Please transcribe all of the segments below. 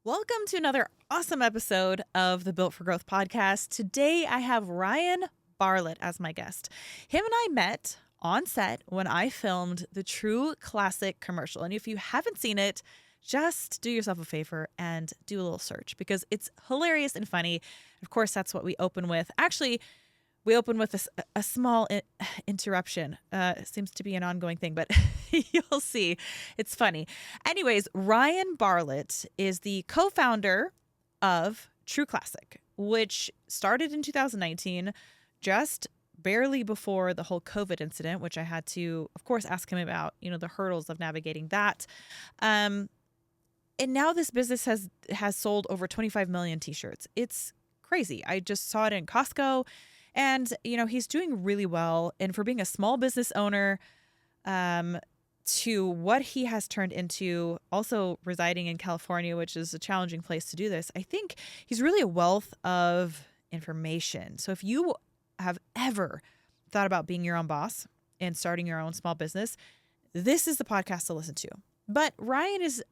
Welcome to another awesome episode of the Built for Growth podcast. Today I have Ryan Bartlett as my guest. Him and I met on set when I filmed the True Classic commercial. And if you haven't seen it, just do yourself a favor and do a little search because it's hilarious and funny. Of course, that's what we open with. Actually, we open with a small interruption. It seems to be an ongoing thing, but you'll see. It's funny. Anyways, Ryan Bartlett is the co-founder of True Classic, which started in 2019, just barely before the whole COVID incident, which I had to, of course, ask him about, the hurdles of navigating that. And now this business has sold over 25 million t-shirts. It's crazy. I just saw it in Costco. And, he's doing really well. And for being a small business owner, to what he has turned into, also residing in California, which is a challenging place to do this, I think he's really a wealth of information. So if you have ever thought about being your own boss and starting your own small business, this is the podcast to listen to. But Ryan is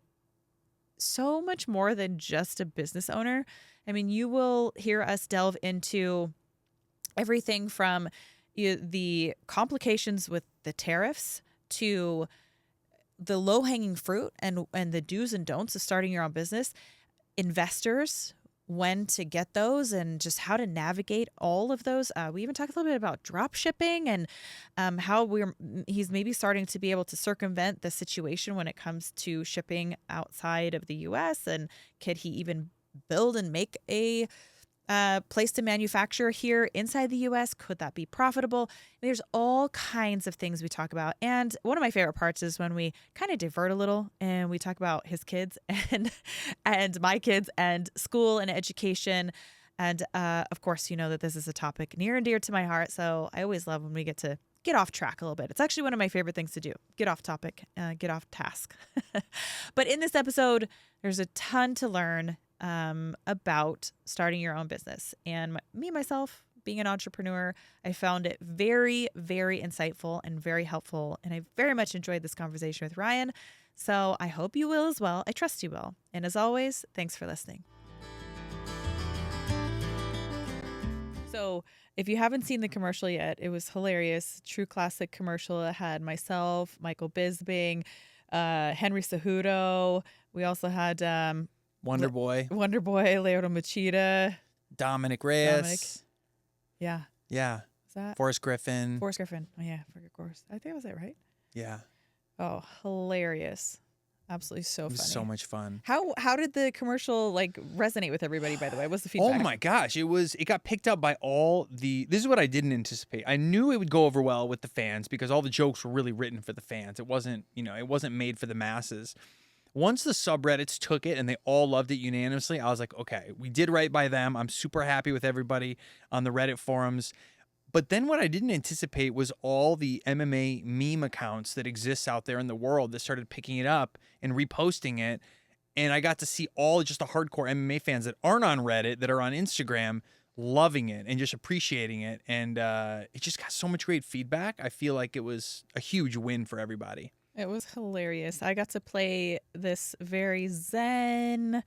so much more than just a business owner. I mean, you will hear us delve into everything from the complications with the tariffs to the low-hanging fruit and the do's and don'ts of starting your own business, investors, when to get those, and just how to navigate all of those. We even talk a little bit about drop shipping and how he's maybe starting to be able to circumvent the situation when it comes to shipping outside of the U.S. And could he even build and make a place to manufacture here inside the U.S.? Could that be profitable? There's all kinds of things we talk about. And one of my favorite parts is when we kind of divert a little and we talk about his kids and my kids and school and education. And of course, you know that this is a topic near and dear to my heart. So I always love when we get to get off track a little bit. It's actually one of my favorite things to do. Get off topic, get off task. But in this episode, there's a ton to learn about starting your own business. And myself, being an entrepreneur, I found it very, very insightful and very helpful. And I very much enjoyed this conversation with Ryan. So I hope you will as well. I trust you will. And as always, thanks for listening. So if you haven't seen the commercial yet, it was hilarious. True Classic commercial. It had myself, Michael Bisping, Henry Cejudo. We also had Wonder Boy, Leonardo Machida, Dominic Reyes. Yeah. Is that Forrest Griffin? Oh yeah, of course. I think that was it, right? Yeah. Oh, hilarious. Absolutely so funny. It was so much fun. How did the commercial resonate with everybody, by the way? What's the feedback? Oh my gosh, it got picked up by this is what I didn't anticipate. I knew it would go over well with the fans because all the jokes were really written for the fans. It wasn't made for the masses. Once the subreddits took it and they all loved it unanimously, I was like, okay, we did right by them. I'm super happy with everybody on the Reddit forums. But then what I didn't anticipate was all the MMA meme accounts that exists out there in the world that started picking it up and reposting it. And I got to see all just the hardcore MMA fans that aren't on Reddit, that are on Instagram, loving it and just appreciating it. And it just got so much great feedback. I feel like it was a huge win for everybody. It was hilarious. I got to play this very zen,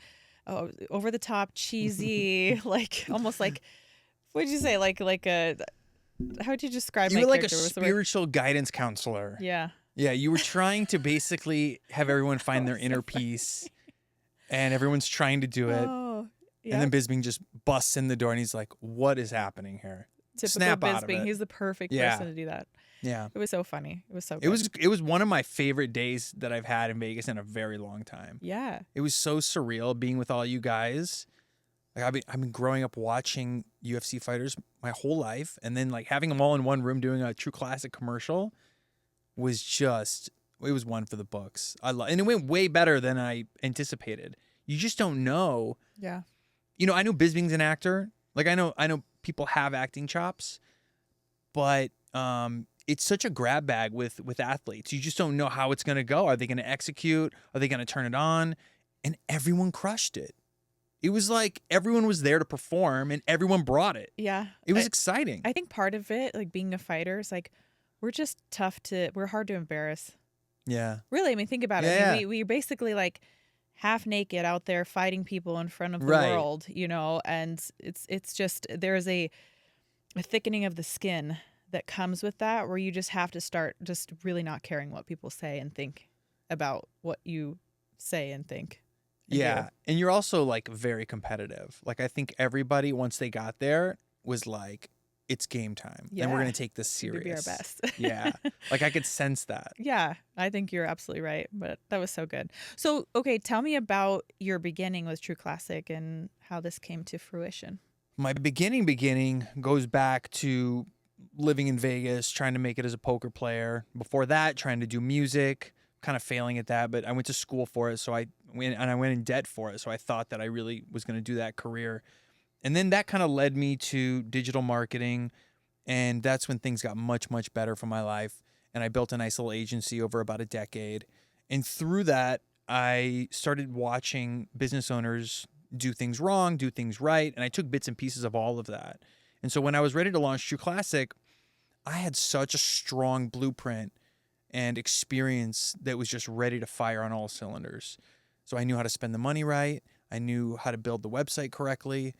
over the top, cheesy, almost like, what'd you say? How'd you describe my character? You were like a spiritual guidance counselor. Yeah. Yeah, you were trying to basically have everyone find their inner peace, and everyone's trying to do it. Oh, yep. And then Bisping just busts in the door, and he's like, what is happening here? Typical Snap out of Bisping. it. He's the perfect person to do that. Yeah. It was so funny. It was so good. It was one of my favorite days that I've had in Vegas in a very long time. Yeah. It was so surreal being with all you guys. I've been growing up watching UFC fighters my whole life, and then having them all in one room doing a True Classic commercial was it was one for the books. And it went way better than I anticipated. You just don't know. Yeah. I know Bisping's an actor. I know people have acting chops, but it's such a grab bag with athletes. You just don't know how it's going to go. Are they going to execute? Are they going to turn it on? And everyone crushed it. It was like everyone was there to perform and everyone brought it. Yeah. It was exciting. I think part of it, being a fighter, is we're just we're hard to embarrass. Yeah. Really, I mean, think about it. Yeah. I mean, we basically half naked out there fighting people in front of the Right. world, and it's just there's a thickening of the skin that comes with that, where you just have to start just really not caring what people say and think about what you say and think. And Yeah. do. And you're also like very competitive. Like I think everybody, once they got there, was like, it's game time. And we're Yeah. going to take this serious. We be our best. Yeah. Like I could sense that. Yeah, I think you're absolutely right. But that was so good. So, okay, tell me about your beginning with True Classic and how this came to fruition. My beginning goes back to living in Vegas, trying to make it as a poker player. Before that, trying to do music, kind of failing at that, but I went to school for it. So I went in debt for it. So I thought that I really was going to do that career. And then that kind of led me to digital marketing. And that's when things got much, much better for my life. And I built a nice little agency over about a decade. And through that, I started watching business owners do things wrong, do things right. And I took bits and pieces of all of that. And so when I was ready to launch True Classic, I had such a strong blueprint and experience that was just ready to fire on all cylinders. So I knew how to spend the money right. I knew how to build the website correctly.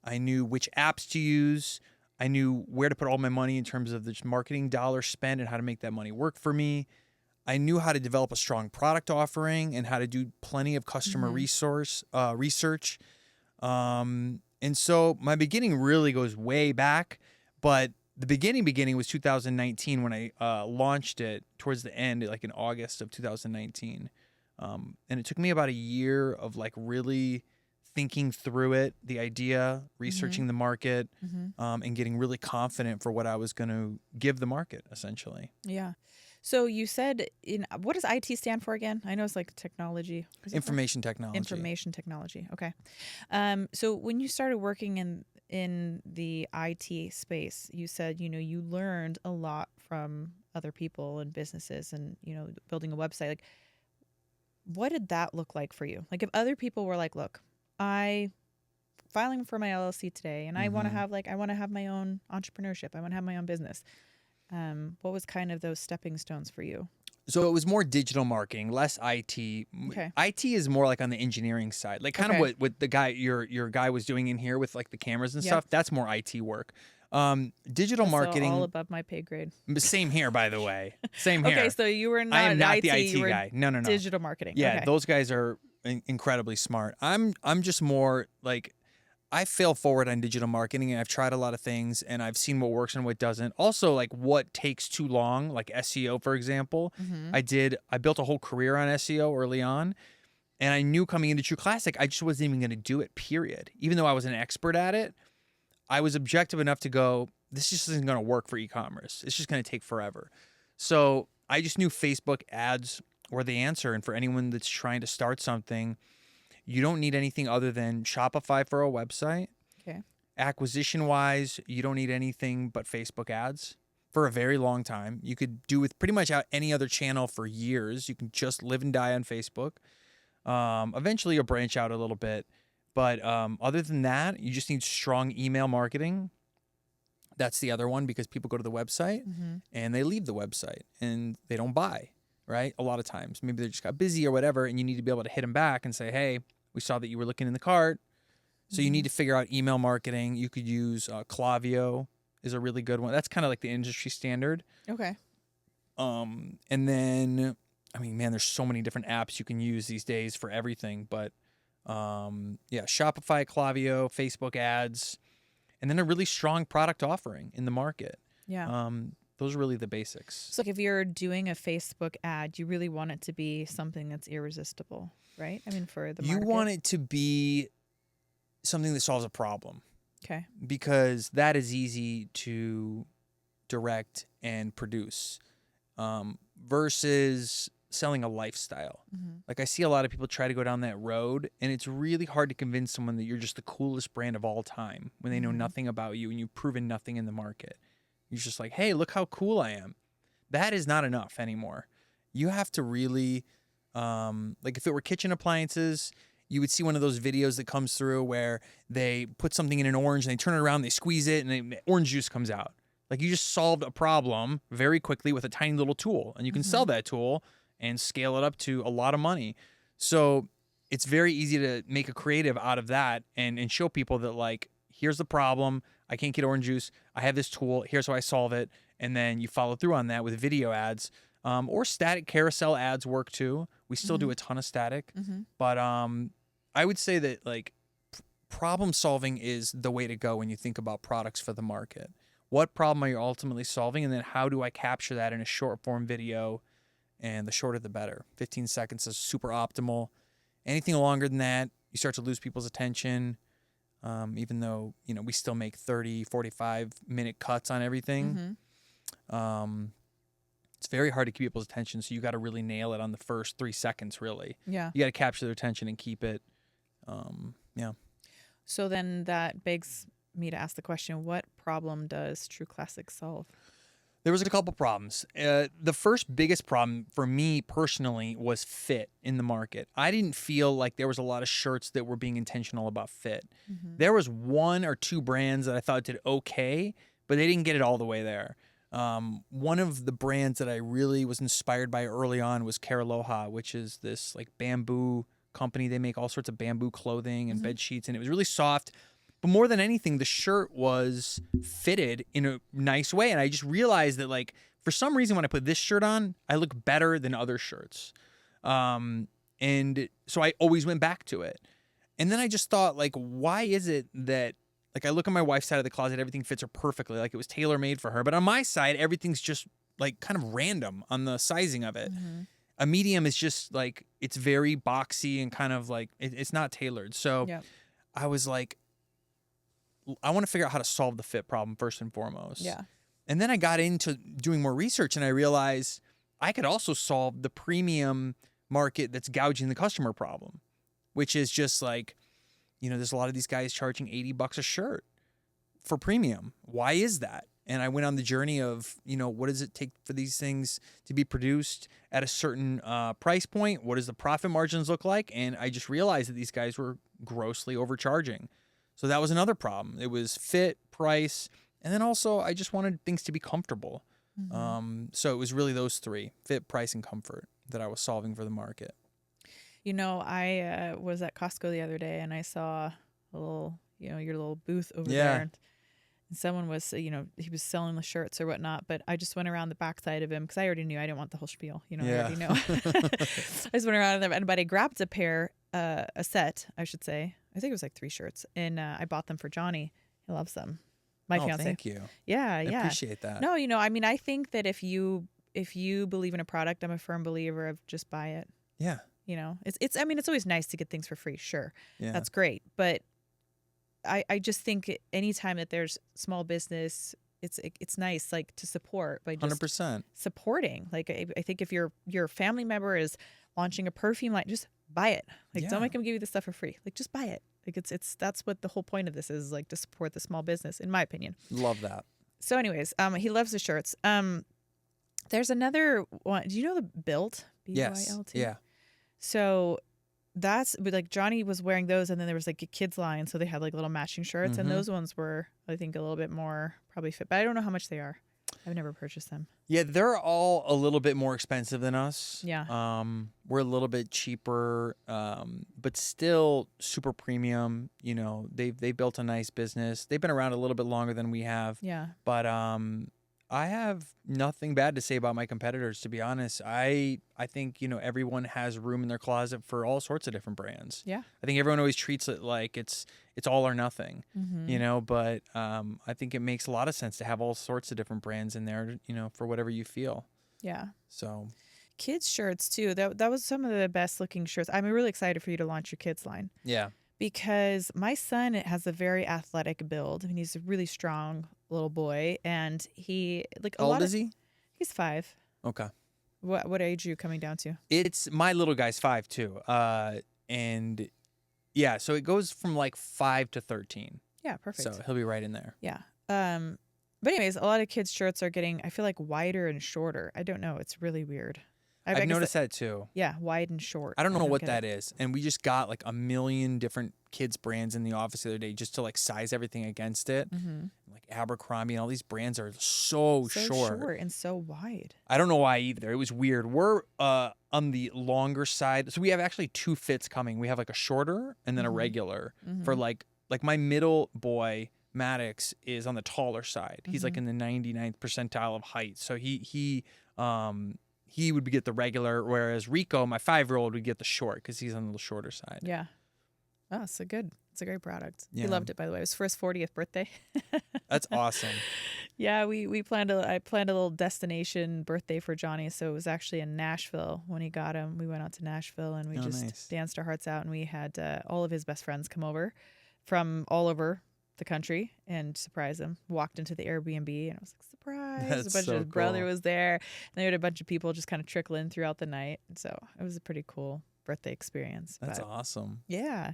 I knew which apps to use. I knew where to put all my money in terms of the marketing dollars spent and how to make that money work for me. I knew how to develop a strong product offering and how to do plenty of customer research. And so my beginning really goes way back, but the beginning was 2019 when I launched it towards the end, like in August of 2019. And it took me about a year of like really thinking through it, the idea, researching the market, and getting really confident for what I was going to give the market, essentially. Yeah. So you said, what does IT stand for again? I know it's like technology. Information technology. Information technology. Okay. So when you started working in the IT space, you said, you learned a lot from other people and businesses and, building a website. Like, what did that look like for you? Like if other people were like, look, I filing for my LLC today and I want to have my own entrepreneurship. I want to have my own business. What was kind of those stepping stones for you? So it was more digital marketing, less IT. Okay. IT is more like on the engineering side, like kind of what the guy, your guy was doing in here with like the cameras and stuff. That's more IT work. Digital marketing, all above my pay grade. Same here, by the way. Same here. Okay, so you were not. I am not IT, the IT you were guy. No. Digital marketing. Yeah, okay. those guys are incredibly smart. I'm just more like, I fail forward on digital marketing, and I've tried a lot of things and I've seen what works and what doesn't. Also, like what takes too long, like SEO, for example. I built a whole career on SEO early on, and I knew coming into True Classic, I just wasn't even going to do it, period. Even though I was an expert at it, I was objective enough to go, this just isn't going to work for e-commerce. It's just going to take forever. So I just knew Facebook ads were the answer. And for anyone that's trying to start something, you don't need anything other than Shopify for a website. Okay. Acquisition-wise, you don't need anything but Facebook ads for a very long time. You could do with pretty much any other channel for years. You can just live and die on Facebook. Eventually, you'll branch out a little bit. But other than that, you just need strong email marketing. That's the other one, because people go to the website and they leave the website and they don't buy, right? A lot of times. Maybe they just got busy or whatever, and you need to be able to hit them back and say, hey, we saw that you were looking in the cart. So you need to figure out email marketing. You could use Klaviyo is a really good one. That's kind of like the industry standard. Okay. And then, I mean, man, there's so many different apps you can use these days for everything. But yeah, Shopify, Klaviyo, Facebook ads, and then a really strong product offering in the market. Yeah. Those are really the basics. So like if you're doing a Facebook ad, you really want it to be something that's irresistible, right? I mean, for the market. You want it to be something that solves a problem. Okay. Because that is easy to direct and produce versus selling a lifestyle. Like I see a lot of people try to go down that road, and it's really hard to convince someone that you're just the coolest brand of all time when they know nothing about you and you've proven nothing in the market. You're just like, hey, look how cool I am. That is not enough anymore. You have to really, like if it were kitchen appliances, you would see one of those videos that comes through where they put something in an orange and they turn it around, they squeeze it, and orange juice comes out. Like you just solved a problem very quickly with a tiny little tool, and you can sell that tool and scale it up to a lot of money. So it's very easy to make a creative out of that and show people that, like, here's the problem. I can't get orange juice. I have this tool. Here's how I solve it. And then you follow through on that with video ads, or static carousel ads work too. We still do a ton of static, but I would say that, like, problem solving is the way to go when you think about products for the market. What problem are you ultimately solving? And then how do I capture that in a short form video? And the shorter, the better. 15 seconds is super optimal. Anything longer than that, you start to lose people's attention. Even though, you know, we still make 30, 45-minute cuts on everything. It's very hard to keep people's attention, so you got to really nail it on the first 3 seconds, really. Yeah. You got to capture their attention and keep it. Yeah. So then that begs me to ask the question, what problem does True Classic solve? There was a couple problems. The first biggest problem for me personally was fit in the market. I didn't feel like there was a lot of shirts that were being intentional about fit. There was 1 or 2 brands that I thought did okay, but they didn't get it all the way there. One of the brands that I really was inspired by early on was Caraloha, which is this like bamboo company. They make all sorts of bamboo clothing and bed sheets, and it was really soft. But more than anything, the shirt was fitted in a nice way. And I just realized that, like, for some reason, when I put this shirt on, I look better than other shirts. And so I always went back to it. And then I just thought, like, why is it that, like, I look at my wife's side of the closet, everything fits her perfectly, like it was tailor-made for her. But on my side, everything's just, like, kind of random on the sizing of it. A medium is just, like, it's very boxy and kind of, like, it's not tailored. So I was like, I want to figure out how to solve the fit problem first and foremost. Yeah. And then I got into doing more research, and I realized I could also solve the premium market that's gouging the customer problem, which is just like, you know, there's a lot of these guys charging $80 a shirt for premium. Why is that? And I went on the journey of, you know, what does it take for these things to be produced at a certain price point? What does the profit margins look like? And I just realized that these guys were grossly overcharging. So that was another problem. It was fit, price, and then also I just wanted things to be comfortable. So it was really those 3, fit, price, and comfort, that I was solving for the market. You know, I was at Costco the other day, and I saw a little, you know, your little booth over there. And someone was, you know, he was selling the shirts or whatnot, but I just went around the backside of him because I already knew I didn't want the whole spiel. You know, I already know. I just went around there, but I grabbed a pair, a set, I should say. I think it was like 3 shirts, and I bought them for Johnny. He loves them. My fiance. Thank you. Yeah, I appreciate that. No, you know, I mean, I think that if you believe in a product, I'm a firm believer of just buy it. Yeah. You know, it's I mean, it's always nice to get things for free. Sure. Yeah. That's great. But I just think anytime that there's small business, it's nice, like, to support by just 100% supporting. Like, I think if your family member is launching a perfume line, just buy it. Like, don't make them give you the stuff for free. Like, just buy it. Like, that's what the whole point of this is, like, to support the small business, in my opinion. Love that. So anyways, he loves the shirts. There's another one. Do you know the Built? B-Y-L-T? Yes. Yeah. So that's, but like, Johnny was wearing those, and then there was like a kids line, so they had like little matching shirts, and those ones were, I think, a little bit more probably fit, but I don't know how much they are. I've never purchased them. Yeah, they're all a little bit more expensive than us. Yeah. We're a little bit cheaper, but still super premium. You know, they built a nice business. They've been around a little bit longer than we have. Yeah. But I have nothing bad to say about my competitors, to be honest. I think, you know, everyone has room in their closet for all sorts of different brands. Yeah. I think everyone always treats it like it's all or nothing, you know, but I think it makes a lot of sense to have all sorts of different brands in there, you know, for whatever you feel. Yeah. So kids shirts too. That was some of the best looking shirts. I'm really excited for you to launch your kids line. Yeah. Because my son has a very athletic build. I mean, he's a really strong little boy, and he, like, How old is he? He's 5. Okay. What age are you coming down to? It's my little guy's 5 too. And yeah, so it goes from like 5 to 13. Yeah, perfect. So he'll be right in there. Yeah. But anyways, a lot of kids' shirts are getting, I feel like, wider and shorter. I don't know. It's really weird. I've noticed that too. Yeah, wide and short. I don't know what that is. And we just got like a million different kids brands in the office the other day just to like size everything against it. like Abercrombie and all these brands are so short. and so wide. I don't know why either. It was weird. We're on the longer side. So we have actually 2 fits coming. We have like a shorter and then a regular for like my middle boy, Maddox, is on the taller side. He's like in the 99th percentile of height. So he would get the regular, whereas Rico, my 5-year-old, would get the short because he's on the shorter side. Yeah. Oh, it's a great product. Yeah. He loved it, by the way. It was for his 40th birthday. That's awesome. Yeah, I planned a little destination birthday for Johnny. So it was actually in Nashville when he got him. We went out to Nashville and we danced our hearts out, and we had all of his best friends come over from all over the country and surprise him. Walked into the Airbnb and I was like, surprise. That's a bunch so of his brother cool. was there. And they had a bunch of people just kind of trickle in throughout the night. So it was a pretty cool birthday experience. That's but awesome. yeah.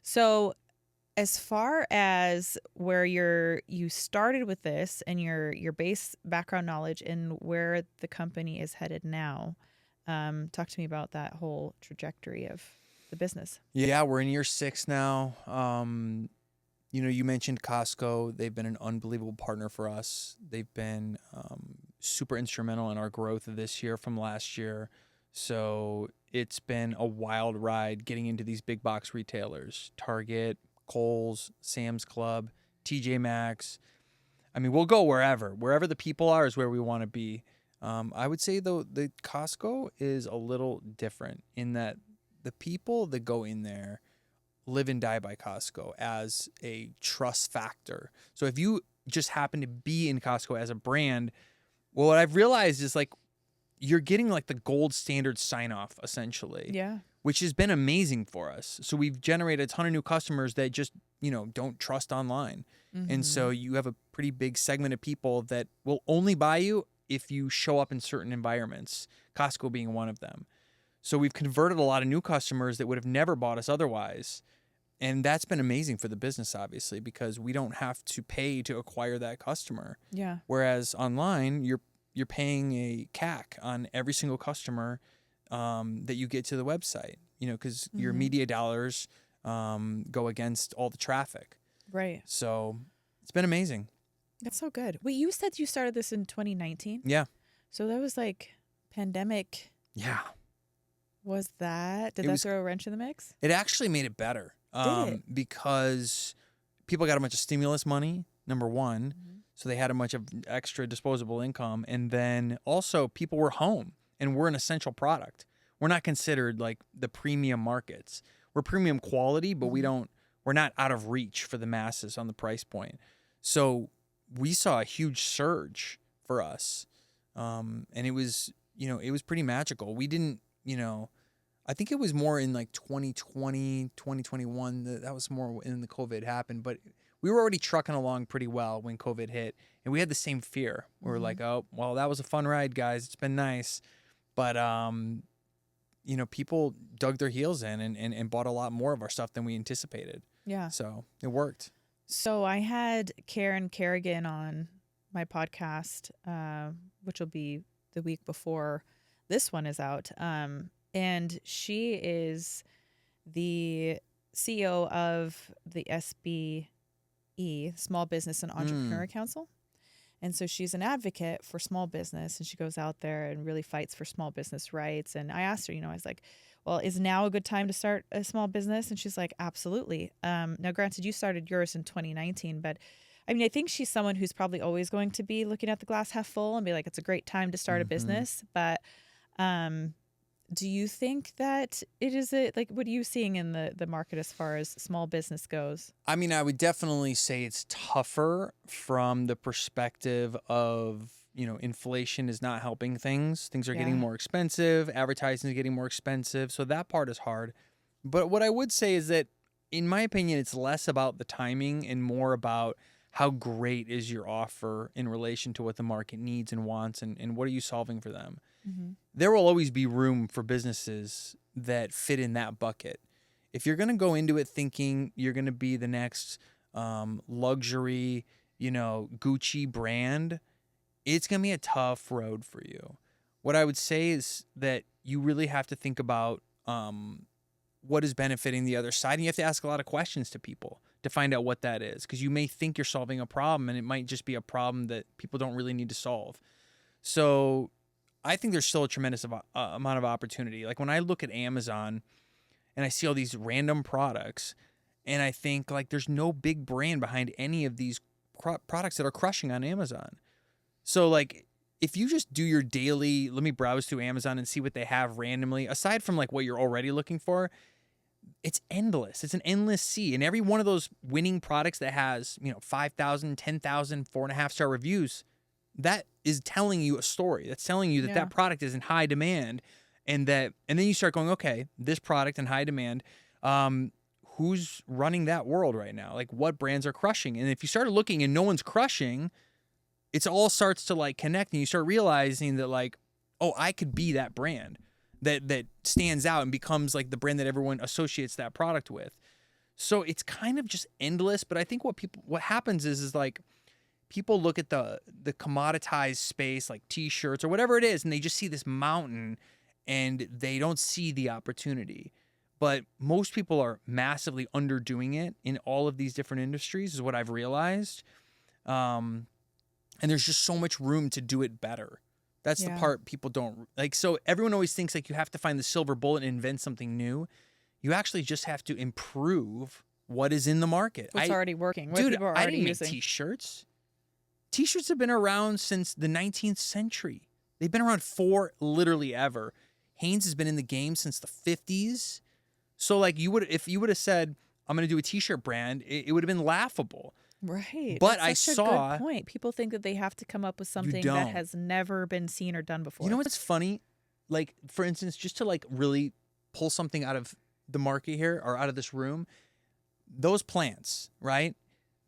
So as far as where you started with this and your base background knowledge and where the company is headed now, talk to me about that whole trajectory of the business. Yeah, we're in year 6 now. You mentioned Costco. They've been an unbelievable partner for us. They've been super instrumental in our growth this year from last year. So it's been a wild ride getting into these big box retailers, Target, Kohl's, Sam's Club, TJ Maxx. I mean, we'll go wherever the people are is where we want to be. I would say though, the Costco is a little different in that the people that go in there live and die by Costco as a trust factor. So if you just happen to be in Costco as a brand, well, what I've realized is like, you're getting like the gold standard sign off essentially. Yeah. Which has been amazing for us. So we've generated a ton of new customers that just, don't trust online. And so you have a pretty big segment of people that will only buy you if you show up in certain environments, Costco being one of them. So we've converted a lot of new customers that would have never bought us otherwise. And that's been amazing for the business, obviously, because we don't have to pay to acquire that customer. Yeah. Whereas online, you're paying a CAC on every single customer that you get to the website, because your media dollars go against all the traffic. Right. So it's been amazing. That's so good. Wait, you said you started this in 2019? Yeah. So that was like pandemic. Yeah. Did that throw a wrench in the mix? It actually made it better. Did it? Because people got a bunch of stimulus money, number one. So they had a bunch of extra disposable income. And then also people were home and we're an essential product. We're not considered like the premium markets. We're premium quality, but we're not out of reach for the masses on the price point. So we saw a huge surge for us. And it was, it was pretty magical. We didn't, I think it was more in like 2020, 2021. That was more when the COVID happened, but we were already trucking along pretty well when COVID hit, and we had the same fear. We were like, oh, well, that was a fun ride, guys. It's been nice. But, people dug their heels in and bought a lot more of our stuff than we anticipated. Yeah. So it worked. So I had Karen Kerrigan on my podcast, which will be the week before this one is out. And she is the CEO of the SBE, Small Business and Entrepreneur Council. And so she's an advocate for small business, and she goes out there and really fights for small business rights. And I asked her, I was like, well, is now a good time to start a small business? And she's like, absolutely. Now, granted, you started yours in 2019, but I mean, I think she's someone who's probably always going to be looking at the glass half full and be like, it's a great time to start a business. But do you think that it is what are you seeing in the market as far as small business goes? I mean, I would definitely say it's tougher from the perspective of, inflation is not helping things. Things are getting more expensive. Advertising is getting more expensive. So that part is hard. But what I would say is that, in my opinion, it's less about the timing and more about how great is your offer in relation to what the market needs and wants and what are you solving for them. There will always be room for businesses that fit in that bucket. If you're going to go into it thinking you're going to be the next luxury, Gucci brand, it's going to be a tough road for you. What I would say is that you really have to think about what is benefiting the other side. And you have to ask a lot of questions to people to find out what that is, because you may think you're solving a problem and it might just be a problem that people don't really need to solve. So I think there's still a tremendous amount of opportunity. Like when I look at Amazon and I see all these random products, and I think like there's no big brand behind any of these products that are crushing on Amazon. So like if you just do your daily, let me browse through Amazon and see what they have randomly, aside from like what you're already looking for, it's endless. It's an endless sea. And every one of those winning products that has, 5,000, 10,000, 4.5-star reviews, that is telling you a story. That's telling you that that product is in high demand, and then you start going, okay, this product in high demand, who's running that world right now? Like what brands are crushing? And if you start looking and no one's crushing, it all starts to like connect, and you start realizing that like, oh, I could be that brand that stands out and becomes like the brand that everyone associates that product with. So it's kind of just endless. But I think what happens is like people look at the commoditized space, like t-shirts or whatever it is, and they just see this mountain and they don't see the opportunity. But most people are massively underdoing it in all of these different industries, is what I've realized. And there's just so much room to do it better. That's the part people don't like. So everyone always thinks like you have to find the silver bullet and invent something new. You actually just have to improve what is in the market. What's already working. What dude, people are I already didn't using. make t-shirts. T-shirts have been around since the 19th century. They've been around for literally ever. Hanes has been in the game since the 50s. So like if you would have said, I'm going to do a t-shirt brand, it would have been laughable. Right. But That's I such saw a good point. People think that they have to come up with something that has never been seen or done before. You know what's funny? Like, for instance, just to like really pull something out of the market here or out of this room, those plants, right?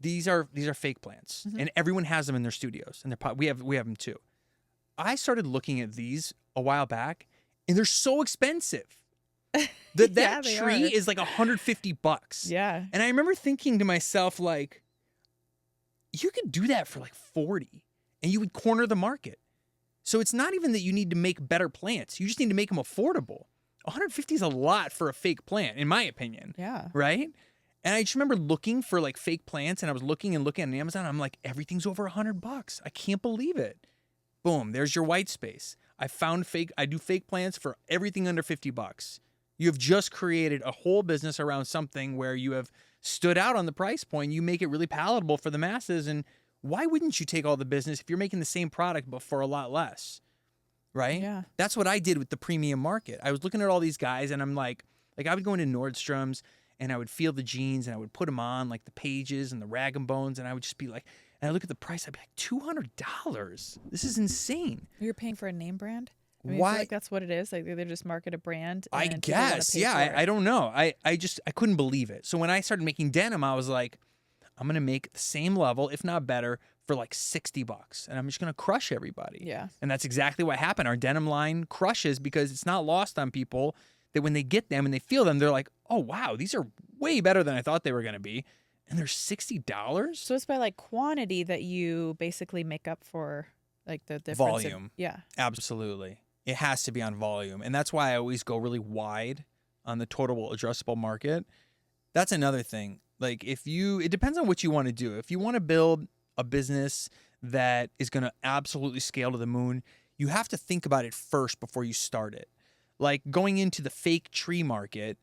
These are fake plants, and everyone has them in their studios, and we have them too. I started looking at these a while back, and they're so expensive. That tree is like $150. Yeah. And I remember thinking to myself, like, you could do that for like 40 and you would corner the market. So it's not even that you need to make better plants. You just need to make them affordable. 150 is a lot for a fake plant, in my opinion. Yeah. Right? And I just remember looking for like fake plants, and I was looking on Amazon. I'm like, everything's over $100. I can't believe it. Boom. There's your white space. I do fake plants for everything under $50. You have just created a whole business around something where you have stood out on the price point. You make it really palatable for the masses. And why wouldn't you take all the business if you're making the same product but for a lot less? Right? Yeah. That's what I did with the premium market. I was looking at all these guys, and I'm like I would go into Nordstrom's and I would feel the jeans and I would put them on like the Pages and the Rag & Bones, and I would just be like, and I look at the price, I'd be like, $200. This is insane. You're paying for a name brand? I Why? feel like that's what it is. Like they just market a brand. And I people wanna guess. pay Yeah. for it. I don't know. I couldn't believe it. So when I started making denim, I was like, I'm going to make the same level, if not better, for like $60. And I'm just going to crush everybody. Yeah. And that's exactly what happened. Our denim line crushes because it's not lost on people that when they get them and they feel them, they're like, oh, wow, these are way better than I thought they were going to be. And they're $60. So it's by like quantity that you basically make up for like the difference. Volume. Yeah. Absolutely. It has to be on volume. And that's why I always go really wide on the total addressable market. That's another thing. Like it depends on what you want to do. If you want to build a business that is going to absolutely scale to the moon, you have to think about it first before you start it. Like going into the fake tree market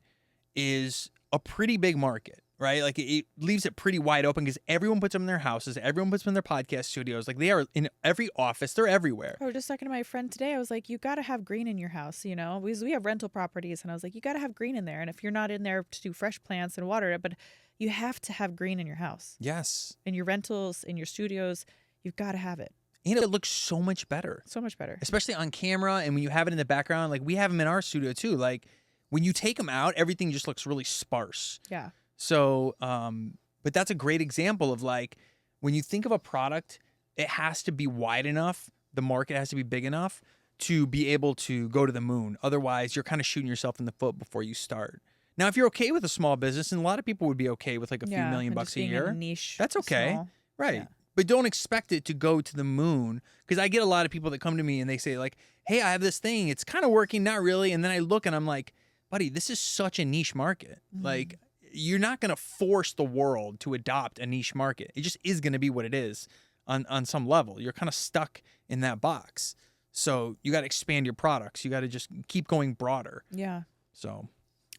is a pretty big market, right? Like it leaves it pretty wide open because everyone puts them in their houses. Everyone puts them in their podcast studios. Like they are in every office. They're everywhere. I was just talking to my friend today. I was like, you got to have green in your house, because we have rental properties. And I was like, you got to have green in there. And if you're not in there to do fresh plants and water it, but you have to have green in your house. Yes. In your rentals, in your studios, you've got to have it. And it looks so much better. So much better. Especially on camera and when you have it in the background. Like we have them in our studio too. Like when you take them out, everything just looks really sparse. Yeah. So, but that's a great example of like, when you think of a product, it has to be wide enough. The market has to be big enough to be able to go to the moon. Otherwise, you're kind of shooting yourself in the foot before you start. Now, if you're okay with a small business, and a lot of people would be okay with like a few million bucks a year, niche, that's okay. small. Right. Yeah. But don't expect it to go to the moon. Because I get a lot of people that come to me and they say like, hey, I have this thing. It's kind of working, not really. And then I look and I'm like, buddy, this is such a niche market. Like you're not going to force the world to adopt a niche market. It just is going to be what it is on some level. You're kind of stuck in that box. So you got to expand your products. You got to just keep going broader. Yeah. So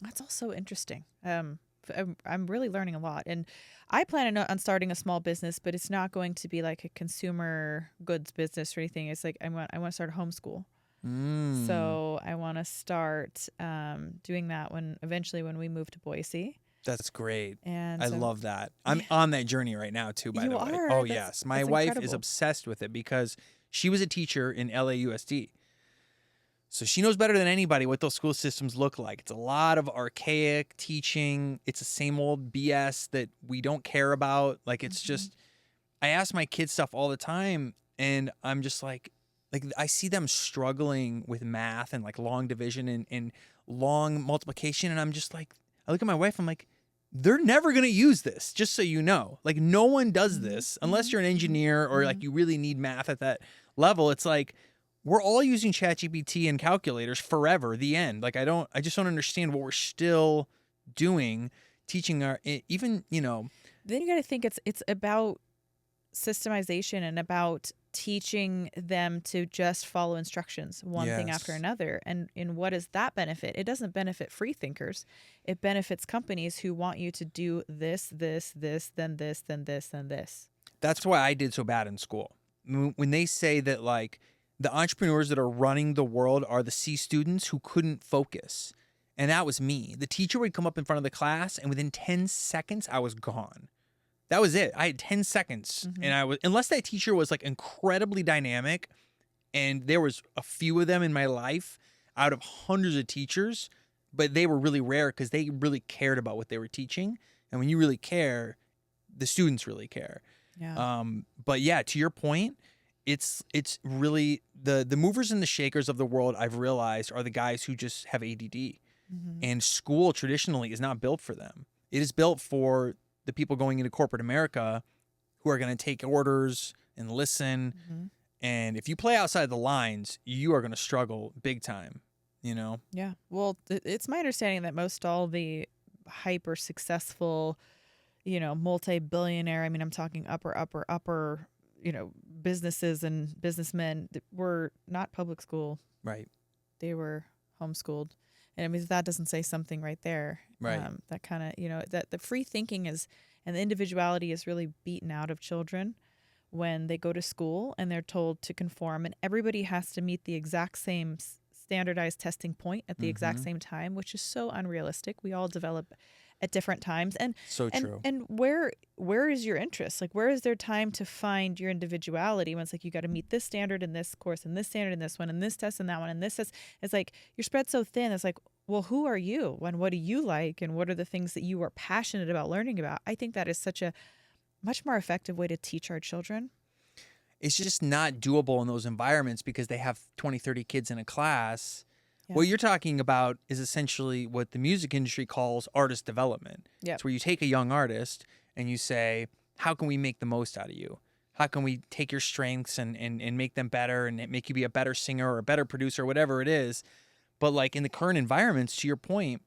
That's also interesting. I'm really learning a lot, and I plan on starting a small business, but it's not going to be like a consumer goods business or anything. It's like I want to start a homeschool. So I want to start doing that eventually when we move to Boise. That's great. And I love that. I'm on that journey right now too, by the way. are? Oh, That's- yes. My that's wife is incredible. obsessed with it because she was a teacher in LAUSD. So she knows better than anybody what those school systems look like. It's a lot of archaic teaching. It's the same old BS that we don't care about. Like, it's just, I ask my kids stuff all the time, and I'm just like I see them struggling with math and like long division and long multiplication. And I'm just like, I look at my wife, I'm like, they're never going to use this, just so you know. Like, no one does this unless you're an engineer or like you really need math at that level. It's like, we're all using ChatGPT and calculators forever, the end. Like, I just don't understand what we're still doing, teaching even, Then you got to think it's about systemization and about teaching them to just follow instructions, one thing after Yes. another. And what does that benefit? It doesn't benefit free thinkers. It benefits companies who want you to do this, this, this, then this, then this, then this. That's why I did so bad in school. When they say that, like, the entrepreneurs that are running the world are the C students who couldn't focus. And that was me. The teacher would come up in front of the class, and within 10 seconds, I was gone. That was it. I had 10 seconds. And unless that teacher was like incredibly dynamic, and there was a few of them in my life out of hundreds of teachers, but they were really rare because they really cared about what they were teaching. And when you really care, the students really care. Yeah. But yeah, to your point, it's really the movers and the shakers of the world, I've realized, are the guys who just have ADD. And school traditionally is not built for them. It is built for the people going into corporate America who are going to take orders and listen. And if you play outside the lines, you are going to struggle big time, Yeah. Well, it's my understanding that most all the hyper successful, multi-billionaire, I mean, I'm talking upper, businesses and businessmen that were not public school. Right. They were homeschooled. And I mean, that doesn't say something right there. Right. That kind of, that the free thinking and the individuality is really beaten out of children when they go to school and they're told to conform, and everybody has to meet the exact same standardized testing point at the exact same time, which is so unrealistic. We all develop at different times. And So true. And where is your interest? Like, where is there time to find your individuality when it's like you got to meet this standard in this course and this standard in this one and this test and that one and this test? It's like you're spread so thin. It's like, well, who are you and what do you like and what are the things that you are passionate about learning about? I think that is such a much more effective way to teach our children. It's just not doable in those environments because they have 20, 30 kids in a class. Yeah. What you're talking about is essentially what the music industry calls artist development. Yep. It's where you take a young artist and you say, how can we make the most out of you? How can we take your strengths and make them better and make you be a better singer or a better producer, whatever it is. But like in the current environments, to your point,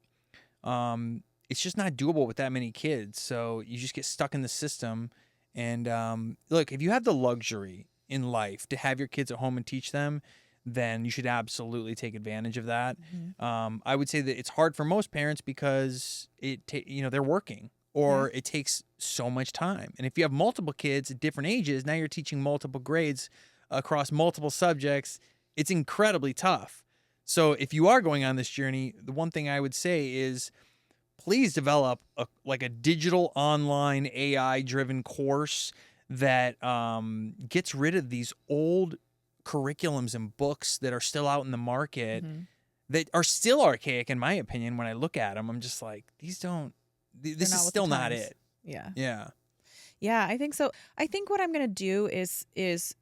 it's just not doable with that many kids. So you just get stuck in the system. And look, if you have the luxury in life to have your kids at home and teach them, then you should absolutely take advantage of that. I would say that it's hard for most parents because they're working or it takes so much time. And if you have multiple kids at different ages, now you're teaching multiple grades across multiple subjects. It's incredibly tough. So if you are going on this journey, the one thing I would say is please develop a digital online AI-driven course that gets rid of these old curriculums and books that are still out in the market that are still archaic, in my opinion. When I look at them, I'm just like, this is still not it. Yeah. I think so. I think what I'm going to do is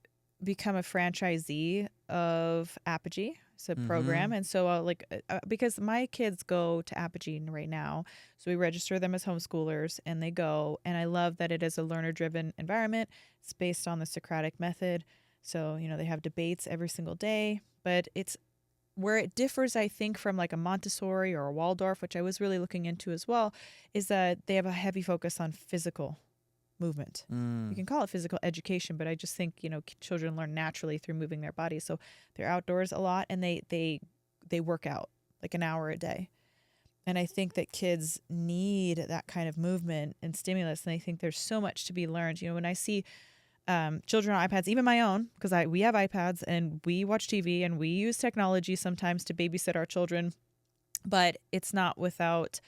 become a franchisee of Apogee. It's a program. And so because my kids go to Apogee right now, so we register them as homeschoolers and they go, and I love that it is a learner-driven environment. It's based on the Socratic method. So, they have debates every single day, but it's where it differs, I think, from like a Montessori or a Waldorf, which I was really looking into as well, is that they have a heavy focus on physical movement. You can call it physical education, but I just think, children learn naturally through moving their bodies. So they're outdoors a lot, and they work out like an hour a day. And I think that kids need that kind of movement and stimulus. And I think there's so much to be learned. When I see children on iPads, even my own, because we have iPads and we watch TV and we use technology sometimes to babysit our children, but it's not without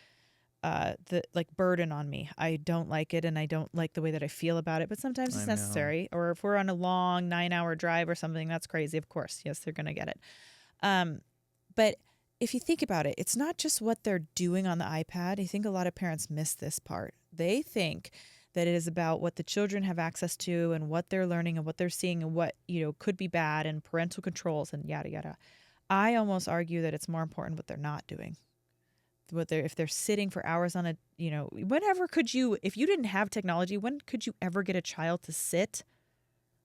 the burden on me. I don't like it, and I don't like the way that I feel about it, but sometimes it's necessary. Or if we're on a long 9-hour drive or something, that's crazy. Of course, yes, they're going to get it. But if you think about it, it's not just what they're doing on the iPad. I think a lot of parents miss this part. They think that it is about what the children have access to and what they're learning and what they're seeing and what, could be bad and parental controls and yada, yada. I almost argue that it's more important what they're not doing. If they're sitting for hours on whenever if you didn't have technology, when could you ever get a child to sit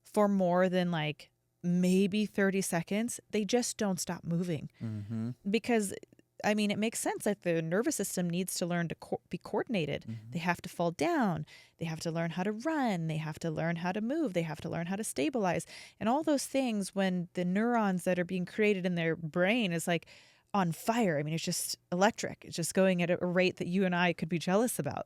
for more than like maybe 30 seconds? They just don't stop moving. Because it makes sense that the nervous system needs to learn to be coordinated. They have to fall down. They have to learn how to run. They have to learn how to move. They have to learn how to stabilize. And all those things, when the neurons that are being created in their brain is like on fire. It's just electric. It's just going at a rate that you and I could be jealous about,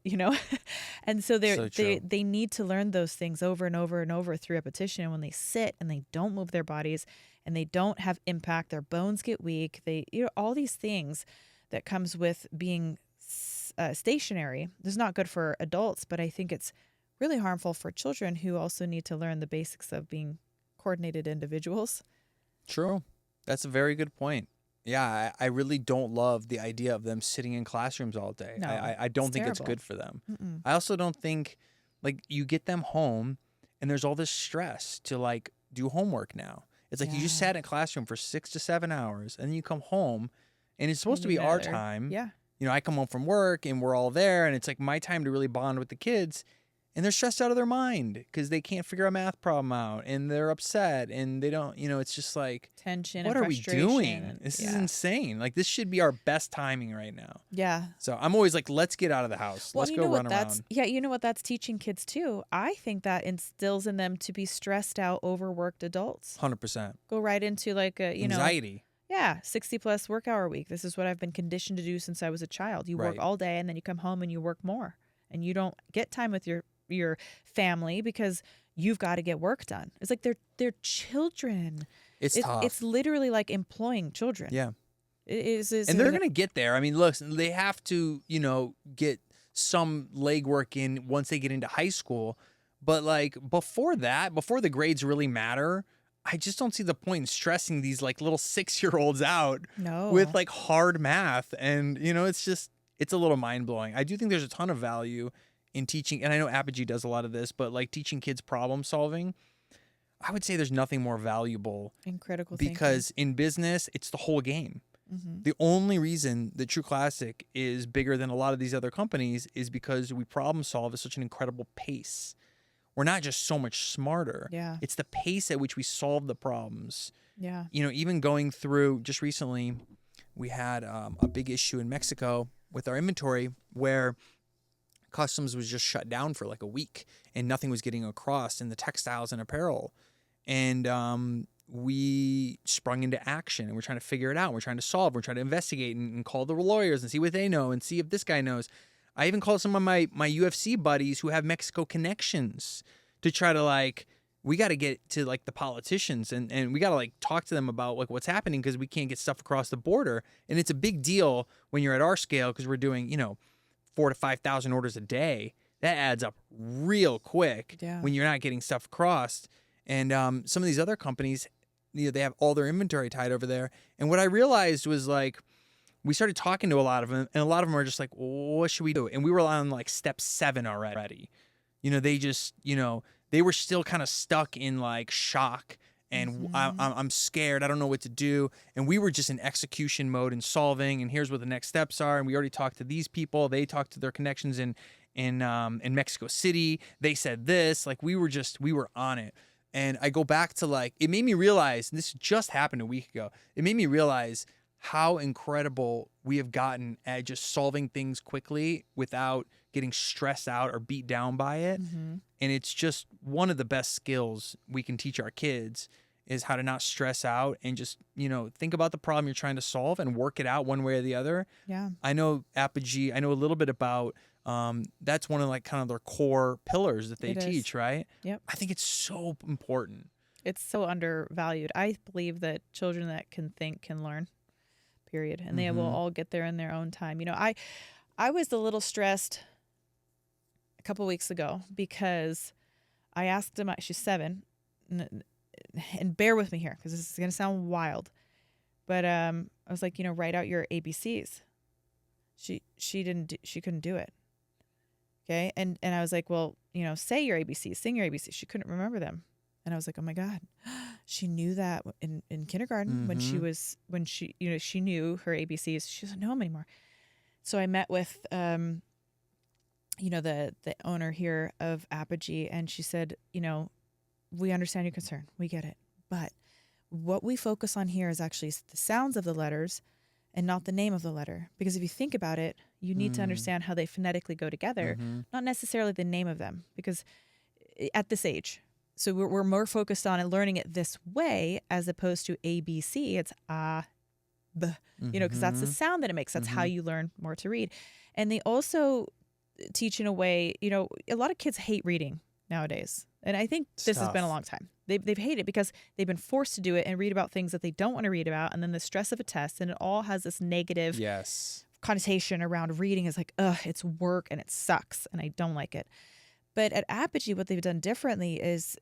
And so they need to learn those things over and over and over through repetition. And when they sit and they don't move their bodies and they don't have impact, their bones get weak. All these things that comes with being stationary. This is not good for adults, but I think it's really harmful for children who also need to learn the basics of being coordinated individuals. True. That's a very good point. Yeah, I really don't love the idea of them sitting in classrooms all day. No, I don't think terrible. it's good for them. Mm-mm. I also don't think, you get them home and there's all this stress to do homework now. It's like you just sat in a classroom for 6 to 7 hours and then you come home and it's supposed to be our time. Yeah. I come home from work and we're all there and it's like my time to really bond with the kids. And they're stressed out of their mind because they can't figure a math problem out and they're upset and they don't, it's just like tension. What and are we frustration doing? This is insane. This should be our best timing right now. Yeah. So I'm always like, let's get out of the house. Well, Let's go run around. Yeah, you know what that's teaching kids too? I think that instills in them to be stressed out, overworked adults. 100%. Go right into anxiety. Yeah, 60 plus work hour week. This is what I've been conditioned to do since I was a child. You work all day and then you come home and you work more. And you don't get time with your family because you've got to get work done. It's like they're children. It's tough. It's literally like employing children. Yeah. It is and they're going to get there. Look, they have to, get some legwork in once they get into high school. But before that, before the grades really matter, I just don't see the point in stressing these little 6-year-olds out with hard math. And, it's a little mind blowing. I do think there's a ton of value in teaching, and I know Apogee does a lot of this, but teaching kids problem solving, I would say there's nothing more valuable in critical because in business, it's the whole game. The only reason that True Classic is bigger than a lot of these other companies is because we problem solve at such an incredible pace. We're not just so much smarter. Yeah. It's the pace at which we solve the problems. Yeah. Even going through just recently, we had a big issue in Mexico with our inventory where customs was just shut down for a week and nothing was getting across in the textiles and apparel. And we sprung into action and we're trying to figure it out. We're trying to solve. We're trying to investigate and call the lawyers and see what they know and see if this guy knows. I even called some of my UFC buddies who have Mexico connections to try to we got to get to the politicians and we got to talk to them about what's happening because we can't get stuff across the border. And it's a big deal when you're at our scale because we're doing, 4,000 to 5,000 orders a day. That adds up real quick when you're not getting stuff across. And some of these other companies, they have all their inventory tied over there. And what I realized was we started talking to a lot of them, and a lot of them are just well, what should we do? And we were on step 7 already. They just, they were still kind of stuck in shock. And I'm scared. I don't know what to do. And we were just in execution mode and solving. And here's what the next steps are. And we already talked to these people. They talked to their connections in Mexico City. They said this. We were on it. And I go back to like, it made me realize, and this just happened a week ago, it made me realize how incredible we have gotten at just solving things quickly without getting stressed out or beat down by it. Mm-hmm. And it's just one of the best skills we can teach our kids is how to not stress out and just, think about the problem you're trying to solve and work it out one way or the other. Yeah. I know Apogee, I know a little bit about, that's one of like kind of their core pillars that they It is. teach, right? Yep. I think it's so important. It's so undervalued. I believe that children that can think can learn, period. And they will all get there in their own time. I was a little stressed a couple weeks ago because I asked him, she's 7, and bear with me here because this is going to sound wild. But I was like, write out your ABCs. She couldn't do it. Okay. And I was like, well, say your ABCs, sing your ABCs. She couldn't remember them. And I was like, oh my God, she knew that in kindergarten when she knew her ABCs. She doesn't know them anymore. So I met with, the owner here of Apogee, and she said, we understand your concern. We get it. But what we focus on here is actually the sounds of the letters and not the name of the letter. Because if you think about it, you need to understand how they phonetically go together, not necessarily the name of them, because at this age. So we're more focused on learning it this way as opposed to ABC. It's B, because that's the sound that it makes. That's how you learn more to read. And they also teach in a way, a lot of kids hate reading nowadays. And I think this has been a long time. They've hated it because they've been forced to do it and read about things that they don't want to read about. And then the stress of a test, and it all has this negative connotation around reading is like, it's work and it sucks and I don't like it. But at Apogee, what they've done differently is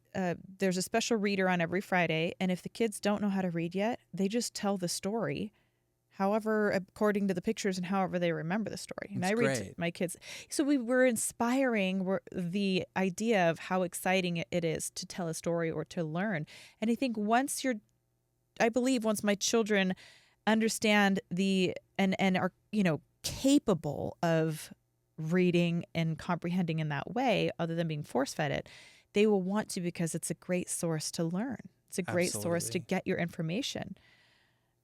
there's a special reader on every Friday. And if the kids don't know how to read yet, they just tell the story, however, according to the pictures and however they remember the story. And I read to my kids. So we were inspiring the idea of how exciting it is to tell a story or to learn. And I think once my children understand and are, capable of reading and comprehending in that way, other than being force-fed it, they will want to, because it's a great source to learn. It's a great source to get your information.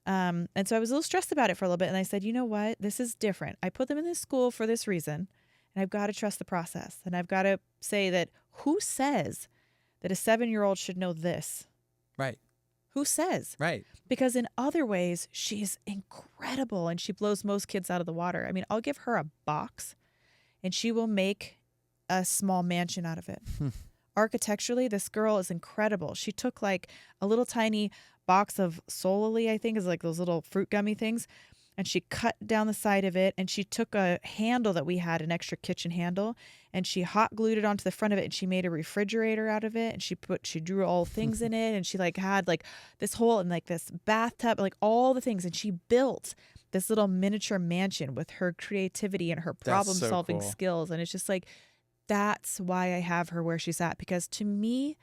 And so I was a little stressed about it for a little bit. And I said, you know what? This is different. I put them in this school for this reason. And I've got to trust the process. And I've got to say that who says that a 7-year-old should know this? Right. Who says? Right. Because in other ways, she's incredible. And she blows most kids out of the water. I mean, I'll give her a box and she will make a small mansion out of it. Architecturally, this girl is incredible. She took like a little tiny box of solely, I think is like those little fruit gummy things, and she cut down the side of it, and she took a handle that we had, an extra kitchen handle, and she hot glued it onto the front of it, and she made a refrigerator out of it, and she drew all things in it, and she like had like this whole and like this bathtub, like all the things, and she built this little miniature mansion with her creativity and her problem solving skills. And it's just like, that's why I have her where she's at, because to me,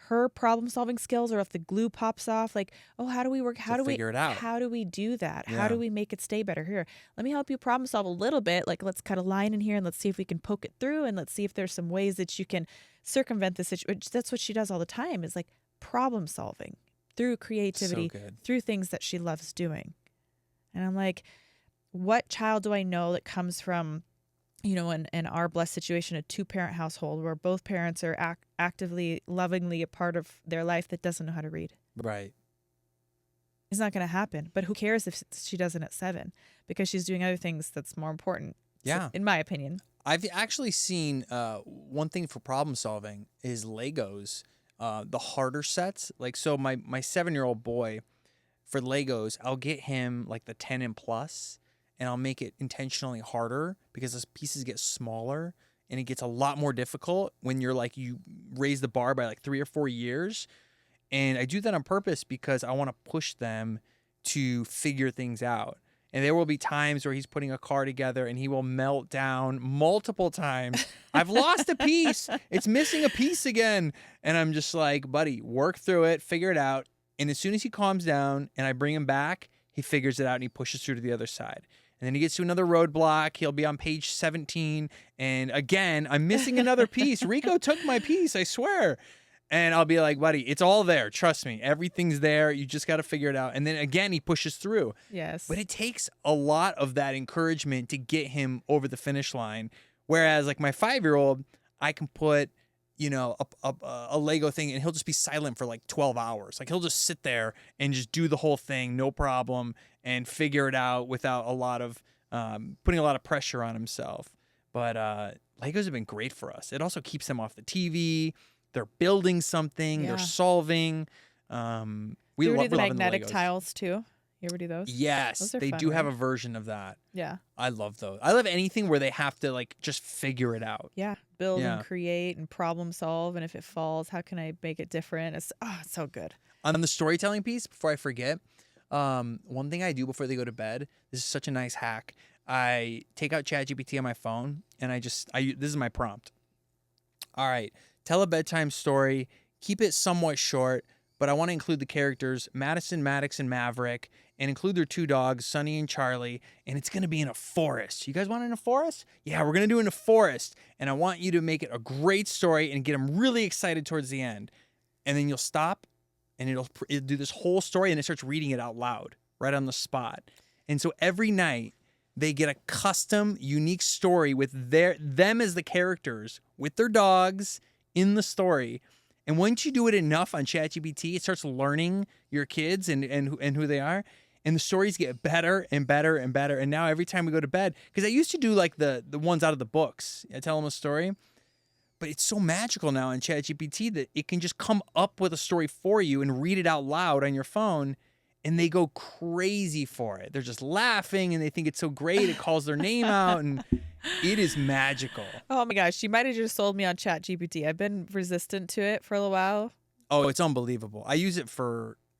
her problem solving skills are if the glue pops off, like, oh, how do we work? How do we figure it out? How do we do that? Yeah. How do we make it stay better? Here, let me help you problem solve a little bit. Like, let's cut a line in here and let's see if we can poke it through, and let's see if there's some ways that you can circumvent the situation. That's what she does all the time, is like problem solving through creativity, through things that she loves doing. And I'm like, what child do I know that comes from, in our blessed situation, a 2-parent household where both parents are actively, lovingly a part of their life, that doesn't know how to read? Right. It's not going to happen. But who cares if she doesn't at 7? Because she's doing other things that's more important. Yeah. So, in my opinion. I've actually seen one thing for problem solving is Legos, the harder sets. Like, so my 7-year-old boy, for Legos, I'll get him like the 10 and plus, and I'll make it intentionally harder because those pieces get smaller and it gets a lot more difficult when you're like, you raise the bar by like 3 or 4 years. And I do that on purpose because I want to push them to figure things out. And there will be times where he's putting a car together and he will melt down multiple times. I've lost a piece. It's missing a piece again. And I'm just like, buddy, work through it, figure it out. And as soon as he calms down and I bring him back, he figures it out and he pushes through to the other side. And then he gets to another roadblock. He'll be on page 17. And again, I'm missing another piece. Rico took my piece, I swear. And I'll be like, buddy, it's all there. Trust me. Everything's there. You just got to figure it out. And then again, he pushes through. Yes. But it takes a lot of that encouragement to get him over the finish line. Whereas like my 5-year-old, I can put, you know, a Lego thing and he'll just be silent for like 12 hours. Like he'll just sit there and just do the whole thing, no problem, and figure it out without a lot of putting a lot of pressure on himself. But Legos have been great for us. It also keeps them off the TV. They're building something. Yeah. They're solving. We you ever love do the loving magnetic Legos. tiles too? You ever do those? Yes, Those are they fun, do have right? a version of that. Yeah. I love those. I love anything where they have to like just figure it out. Yeah. Build Yeah. and create and problem solve. And if it falls, how can I make it different? It's so good. On the storytelling piece, before I forget, one thing I do before they go to bed, this is such a nice hack. I take out ChatGPT on my phone and this is my prompt. All right, tell a bedtime story, keep it somewhat short, but I want to include the characters Madison, Maddox, and Maverick, and include their 2 dogs, Sunny and Charlie, and it's going to be in a forest. You guys want it in a forest? Yeah, we're going to do it in a forest, and I want you to make it a great story and get them really excited towards the end. And then you'll stop, and it'll do this whole story, and it starts reading it out loud right on the spot. And so every night, they get a custom, unique story with them as the characters, with their dogs in the story. And once you do it enough on ChatGPT, it starts learning your kids and who they are. And the stories get better and better and better. And now every time we go to bed, because I used to do like the ones out of the books. I tell them a story. But it's so magical now in ChatGPT that it can just come up with a story for you and read it out loud on your phone. And they go crazy for it. They're just laughing and they think it's so great. It calls their name out and it is magical. Oh my gosh. You might have just sold me on ChatGPT. I've been resistant to it for a little while. Oh, it's unbelievable. I use it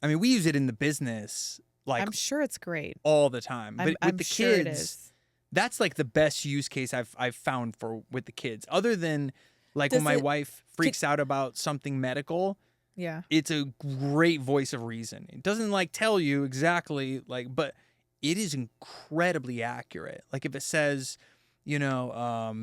we use it in the business like I'm sure it's great. all the time. But I'm with the sure it kids, is. that's like the best use case I've found with the kids. Other than like when my wife freaks out about something medical. Yeah. It's a great voice of reason. It doesn't like tell you exactly but it is incredibly accurate. Like if it says, you know,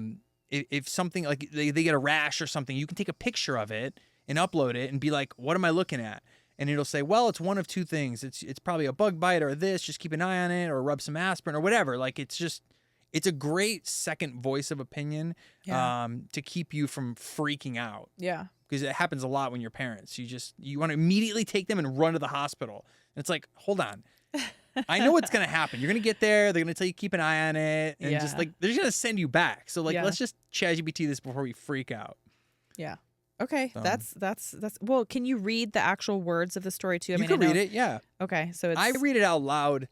if something like they get a rash or something, you can take a picture of it and upload it and be like, what am I looking at? And it'll say, well, it's one of 2 things. It's probably a bug bite or this, just keep an eye on it or rub some aspirin or whatever. Like it's a great second voice of opinion to keep you from freaking out. Yeah. Because it happens a lot when you're parents. You want to immediately take them and run to the hospital. And it's like, hold on. I know what's going to happen. You're going to get there. They're going to tell you keep an eye on it. And just like, they're just going to send you back. So like, let's just ChatGPT this before we freak out. Yeah. Okay. That's well, can you read the actual words of the story too? You can read it. Yeah. Okay. So I read it out loud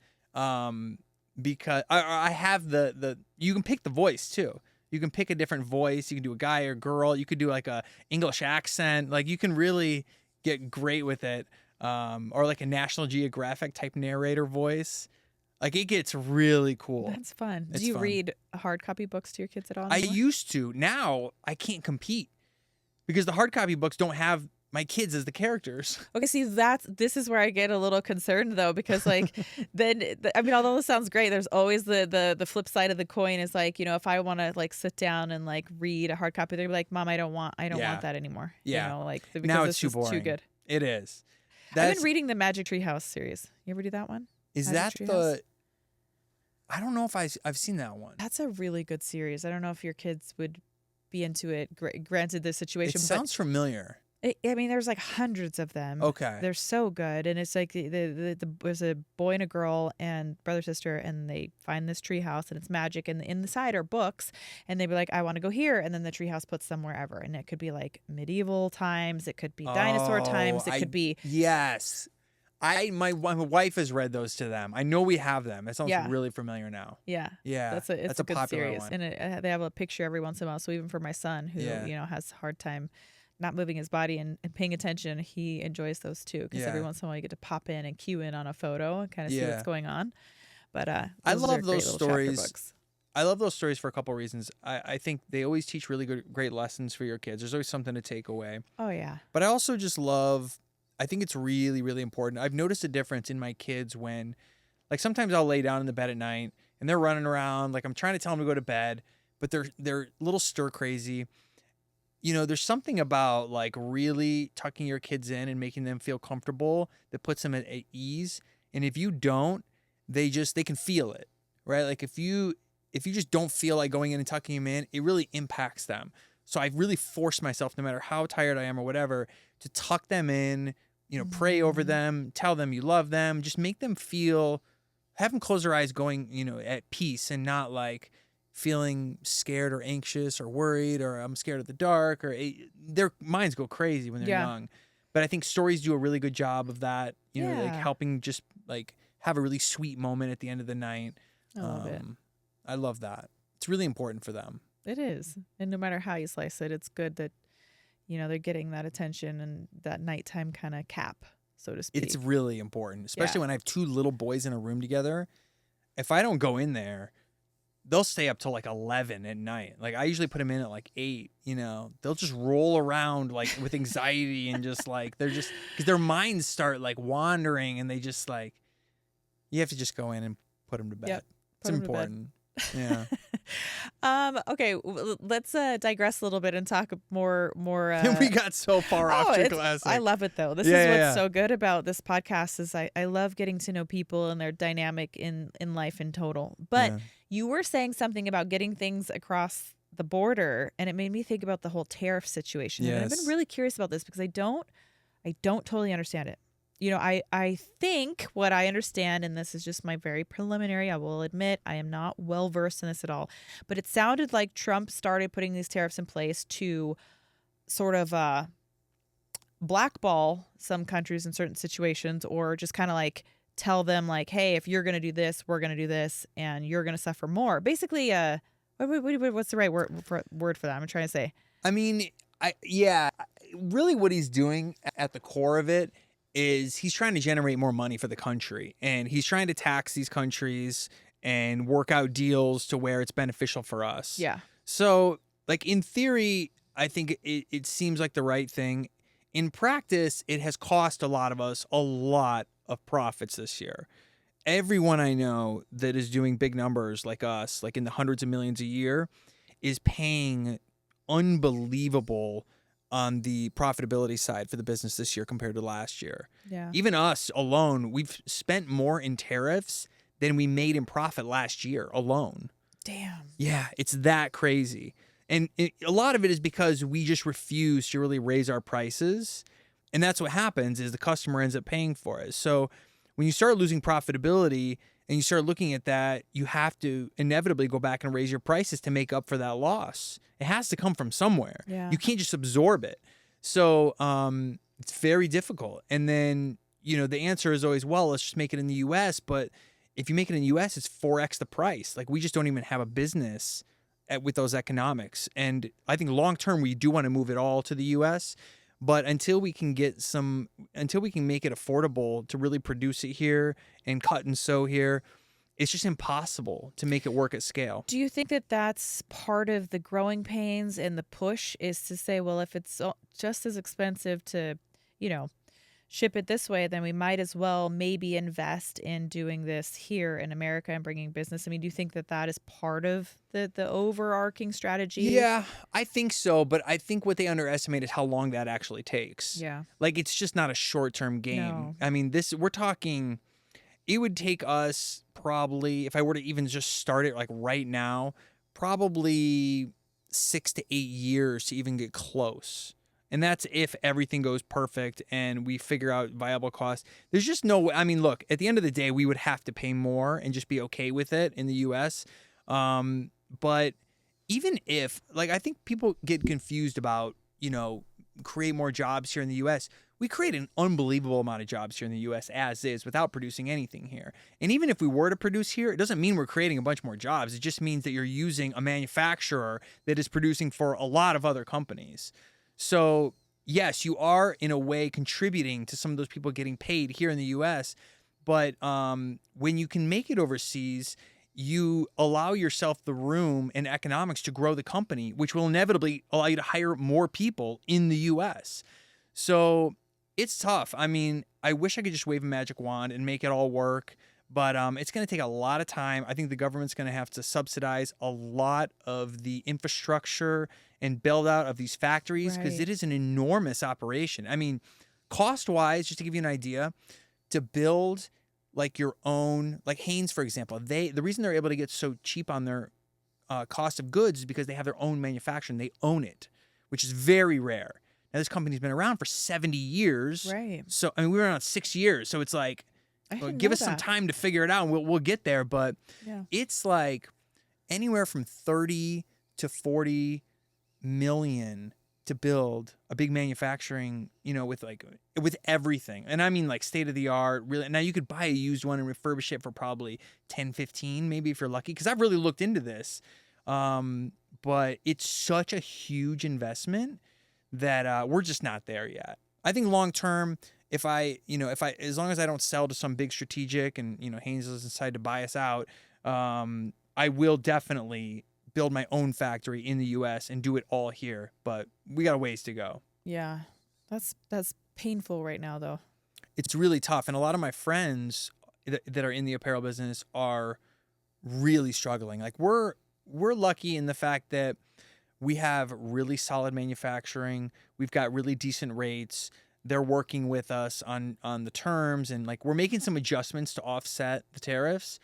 because I have you can pick the voice too. You can pick a different voice. You can do a guy or girl. You could do like a English accent. Like you can really get great with it. Or like a National Geographic type narrator voice. Like it gets really cool. That's fun. It's Do you fun. read hard copy books to your kids at all I anymore? used to. Now I can't compete because the hard copy books don't have my kids as the characters. Okay, see, this is where I get a little concerned though, because like although this sounds great, there's always the flip side of the coin is like, you know, if I want to like sit down and like read a hard copy, they're like, Mom, I don't want that anymore. Yeah. You know, like because Now it's this too is boring. too good. It is. I've been reading the Magic Tree House series. You ever do that one? Is Magic that Tree House? I don't know if I've seen that one. That's a really good series. I don't know if your kids would be into it. Granted, the situation. It sounds familiar. There's like hundreds of them. Okay. They're so good, and it's like there's a boy and a girl and brother sister, and they find this tree house, and it's magic, and in the side are books, and they'd be like, I want to go here, and then the tree house puts them wherever, and it could be like medieval times, it could be dinosaur times, it could be yes. My wife has read those to them. I know we have them. It sounds Yeah. really familiar now. yeah. Yeah, That's a good popular series, one. and they have a picture every once in a while. So even for my son, who has a hard time not moving his body and paying attention, he enjoys those too. Because every once in a while you get to pop in and cue in on a photo and kind of see what's going on. But I love those stories. Books. I love those stories for a couple of reasons. I think they always teach really great lessons for your kids. There's always something to take away. Oh yeah. But I also just I think it's really, really important. I've noticed a difference in my kids when, like, sometimes I'll lay down in the bed at night and they're running around. Like, I'm trying to tell them to go to bed, but they're a little stir crazy. there's something about like really tucking your kids in and making them feel comfortable that puts them at ease. And if you don't, they can feel it, right? Like if you just don't feel like going in and tucking them in, it really impacts them. So I really force myself, no matter how tired I am or whatever, to tuck them in, pray over them, tell them you love them, just make them feel, have them close their eyes going, at peace and not like feeling scared or anxious or worried or I'm scared of the dark or their minds go crazy when they're young. But I think stories do a really good job of that, like helping just like have a really sweet moment at the end of the night. I love it. I love that. It's really important for them. It is. And no matter how you slice it, it's good that, they're getting that attention and that nighttime kind of cap, so to speak. It's really important, especially when I have two little boys in a room together. If I don't go in there, they'll stay up till like 11 at night. Like I usually put them in at like 8, they'll just roll around like with anxiety and just like, they're just, because their minds start like wandering and they just like, you have to just go in and put them to bed. Yep. It's important. Yeah. Okay. Let's digress a little bit and talk more. We got so far off your classic. I love it though. This is what's so good about this podcast is I love getting to know people and their dynamic in life in total. But you were saying something about getting things across the border, and it made me think about the whole tariff situation. Yes. And I've been really curious about this because I don't totally understand it. I think what I understand, and this is just my very preliminary, I will admit I am not well versed in this at all, but it sounded like Trump started putting these tariffs in place to sort of blackball some countries in certain situations, or just kind of like tell them like, hey, if you're going to do this, we're going to do this, and you're going to suffer more. Basically, what's the right word for that? I'm trying to say. I mean, really what he's doing at the core of it is he's trying to generate more money for the country, and he's trying to tax these countries and work out deals to where it's beneficial for us. Yeah. So like in theory, I think it seems like the right thing. In practice, it has cost a lot of us a lot of profits this year. Everyone I know that is doing big numbers like us, like in the hundreds of millions a year, is paying unbelievable on the profitability side for the business this year compared to last year. Yeah. Even us alone, we've spent more in tariffs than we made in profit last year alone. Damn. Yeah, it's that crazy. And a lot of it is because we just refuse to really raise our prices. And that's what happens is the customer ends up paying for it. So when you start losing profitability and you start looking at that, you have to inevitably go back and raise your prices to make up for that loss. It has to come from somewhere. Yeah. You can't just absorb it. So it's very difficult. And then, the answer is always, well, let's just make it in the U.S. But if you make it in the U.S., it's 4x the price. Like we just don't even have a business with those economics. And I think long term, we do want to move it all to the U.S., but until we can make it affordable to really produce it here and cut and sew here, it's just impossible to make it work at scale. Do you think that that's part of the growing pains and the push is to say, well, if it's just as expensive to, ship it this way, then we might as well maybe invest in doing this here in America and bringing business? I mean, do you think that that is part of the overarching strategy? Yeah, I think so. But I think what they underestimate is how long that actually takes. Yeah. Like it's just not a short-term game. No. I mean, we're talking, it would take us probably, if I were to even just start it like right now, probably 6 to 8 years to even get close. And that's if everything goes perfect and we figure out viable costs. There's just no way. I mean, look, at the end of the day, we would have to pay more and just be okay with it in the U.S. But even if, like, I think people get confused about, create more jobs here in the U.S. We create an unbelievable amount of jobs here in the U.S. as is without producing anything here. And even if we were to produce here, it doesn't mean we're creating a bunch more jobs. It just means that you're using a manufacturer that is producing for a lot of other companies. So, yes, you are, in a way, contributing to some of those people getting paid here in the U.S., but when you can make it overseas, you allow yourself the room and economics to grow the company, which will inevitably allow you to hire more people in the U.S. So it's tough. I mean, I wish I could just wave a magic wand and make it all work, But it's going to take a lot of time. I think the government's going to have to subsidize a lot of the infrastructure and build out of these factories because Right. it is an enormous operation. I mean, cost-wise, just to give you an idea, to build like your own, like Hanes, for example, the reason they're able to get so cheap on their cost of goods is because they have their own manufacturing. They own it, which is very rare. Now, this company's been around for 70 years. Right. So, I mean, we were around 6 years. So it's like, I well, didn't give know us some that. time to figure it out and we'll get there. But Yeah. it's like anywhere from 30 to 40 million to build a big manufacturing, with everything. And I mean like state of the art, really. Now you could buy a used one and refurbish it for probably 10, 15, maybe if you're lucky. Cause I've really looked into this. But it's such a huge investment that we're just not there yet. I think long term, if I, as long as I don't sell to some big strategic and, Haynes doesn't decide to buy us out, I will definitely build my own factory in the U.S. and do it all here. But we got a ways to go. Yeah. That's painful right now, though. It's really tough. And a lot of my friends that are in the apparel business are really struggling. Like we're lucky in the fact that we have really solid manufacturing. We've got really decent rates. They're working with us on the terms and like we're making some adjustments to offset the tariffs.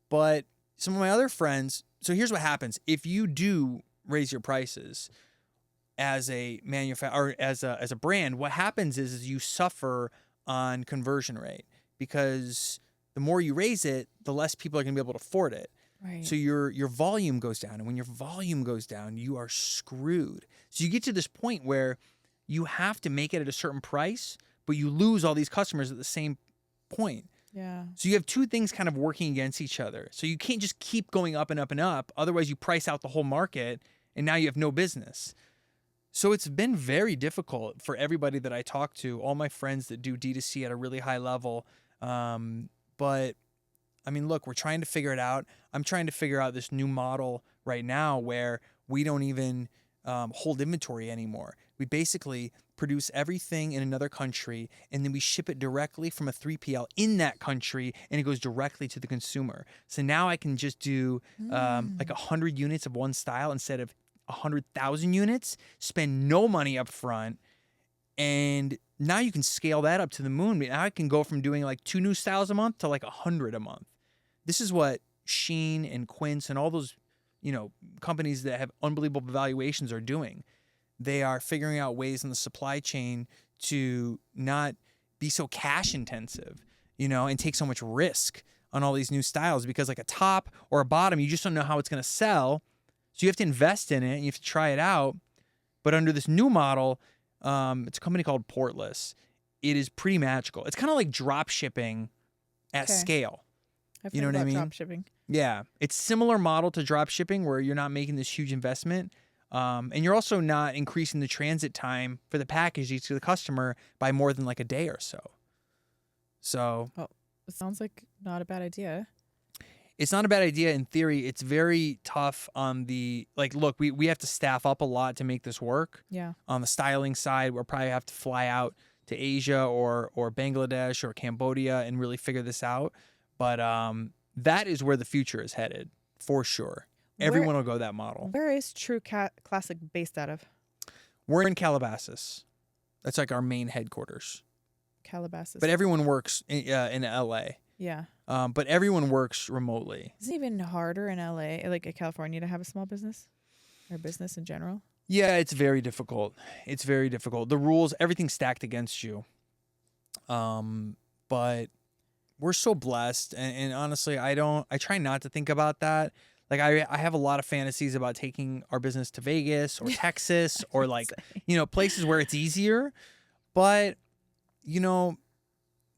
But some of my other friends, so here's what happens. If you do raise your prices as a or as a brand, what happens is you suffer on conversion rate because the more you raise it, the less people are going to be able to afford it. Right. So your volume goes down, and when your volume goes down, you are screwed. So you get to this point where you have to make it at a certain price, but you lose all these customers at the same point. Yeah. So you have two things kind of working against each other. So you can't just keep going up and up and up. Otherwise, you price out the whole market, and now you have no business. So it's been very difficult for everybody that I talk to, all my friends that do D2C at a really high level. But I mean, look, we're trying to figure it out. I'm trying to figure out this new model right now where we don't even hold inventory anymore. We basically produce everything in another country and then we ship it directly from a 3PL in that country and it goes directly to the consumer. So now I can just do like 100 units of one style instead of 100,000 units, spend no money up front, and now you can scale that up to the moon. Now I can go from doing like 2 new styles a month to like 100 a month. This is what Sheen and Quince and all those, companies that have unbelievable valuations are doing. They are figuring out ways in the supply chain to not be so cash intensive, and take so much risk on all these new styles because like a top or a bottom, you just don't know how it's going to sell. So you have to invest in it and you have to try it out. But under this new model, it's a company called Portless. It is pretty magical. It's kind of like drop shipping at scale. I've You know heard what I about mean? drop shipping. Yeah. It's similar model to drop shipping where you're not making this huge investment. And you're also not increasing the transit time for the package to the customer by more than like a day or so. So It sounds like not a bad idea. it's not a bad idea in theory. It's very tough on the, like, look, we have to staff up a lot to make this work. Yeah. On the styling side, we'll probably have to fly out to Asia or Bangladesh or Cambodia and really figure this out. But that is where the future is headed, for sure. Everyone will go that model. Where is True Classic based out of? We're in Calabasas. That's like our main headquarters. Calabasas. But everyone works in LA. Yeah. But everyone works remotely. Is it even harder in LA, like in California, to have a small business or business in general? Yeah, it's very difficult. It's very difficult. The rules, everything's stacked against you. But we're so blessed. And honestly, I try not to think about that. Like I have a lot of fantasies about taking our business to Vegas or Texas or like, places where it's easier. But,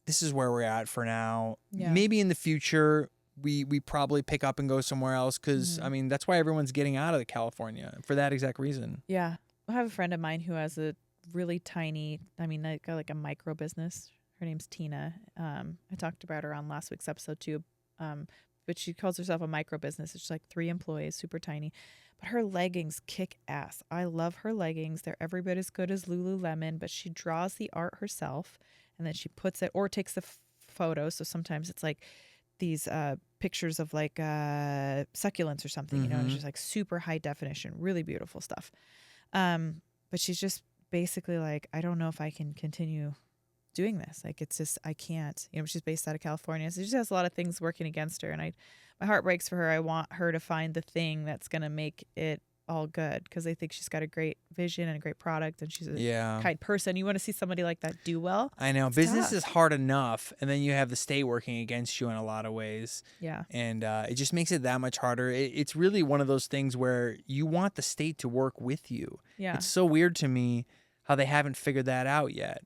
this is where we're at for now. Yeah. Maybe in the future, we probably pick up and go somewhere else because, I mean, that's why everyone's getting out of California for that exact reason. Yeah. I have a friend of mine who has a really tiny, like a micro business. Her name's Tina. I talked about her on last week's episode too. But she calls herself a micro business. It's like 3 employees, super tiny. But her leggings kick ass. I love her leggings. They're every bit as good as Lululemon, but she draws the art herself and then she puts it or takes the photo. So sometimes it's like these pictures of like succulents or something, you know, and it's just like super high definition, really beautiful stuff. But she's just basically like, I don't know if I can continue doing this. Like, it's just, I can't, you know, she's based out of California. So she just has a lot of things working against her. And my heart breaks for her. I want her to find the thing that's going to make it all good, because I think she's got a great vision and a great product, and she's a kind person. You want to see somebody like that do well. I know. It's Business tough. is hard enough, and then you have the state working against you in a lot of ways. Yeah. And it just makes it that much harder. It's really one of those things where you want the state to work with you. Yeah. It's so weird to me how they haven't figured that out yet.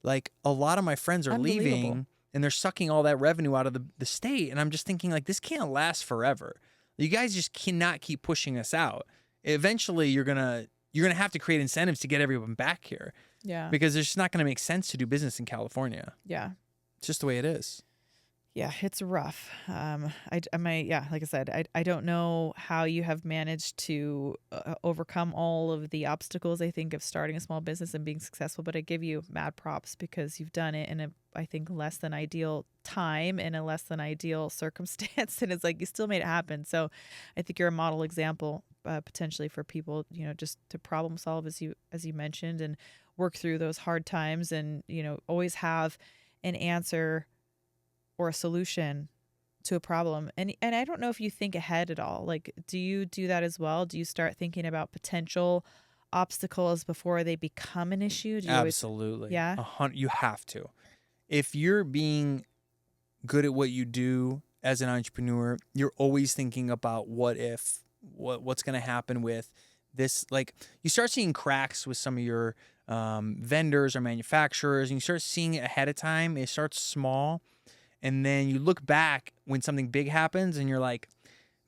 Like, a lot of my friends are leaving, and they're sucking all that revenue out of the state, and I'm just thinking, like, this can't last forever. You guys just cannot keep pushing us out. Eventually, you're gonna have to create incentives to get everyone back here. Yeah. Because it's just not gonna make sense to do business in California. Yeah. It's just the way it is. Yeah, it's rough. Like I said, I don't know how you have managed to overcome all of the obstacles, I think, of starting a small business and being successful. But I give you mad props, because you've done it in a, I think, less than ideal time, in a less than ideal circumstance. And it's like, you still made it happen. So I think you're a model example, potentially, for people, you know, just to problem solve, as you mentioned, and work through those hard times, and, you know, always have an answer or a solution to a problem. And I don't know if you think ahead at all. Like, do you do that as well? Do you start thinking about potential obstacles before they become an issue? Do you Absolutely. Yeah. You have to. If you're being good at what you do as an entrepreneur, you're always thinking about what's going to happen with this. Like, you start seeing cracks with some of your vendors or manufacturers, and you start seeing it ahead of time. It starts small. And then you look back when something big happens, and you're like,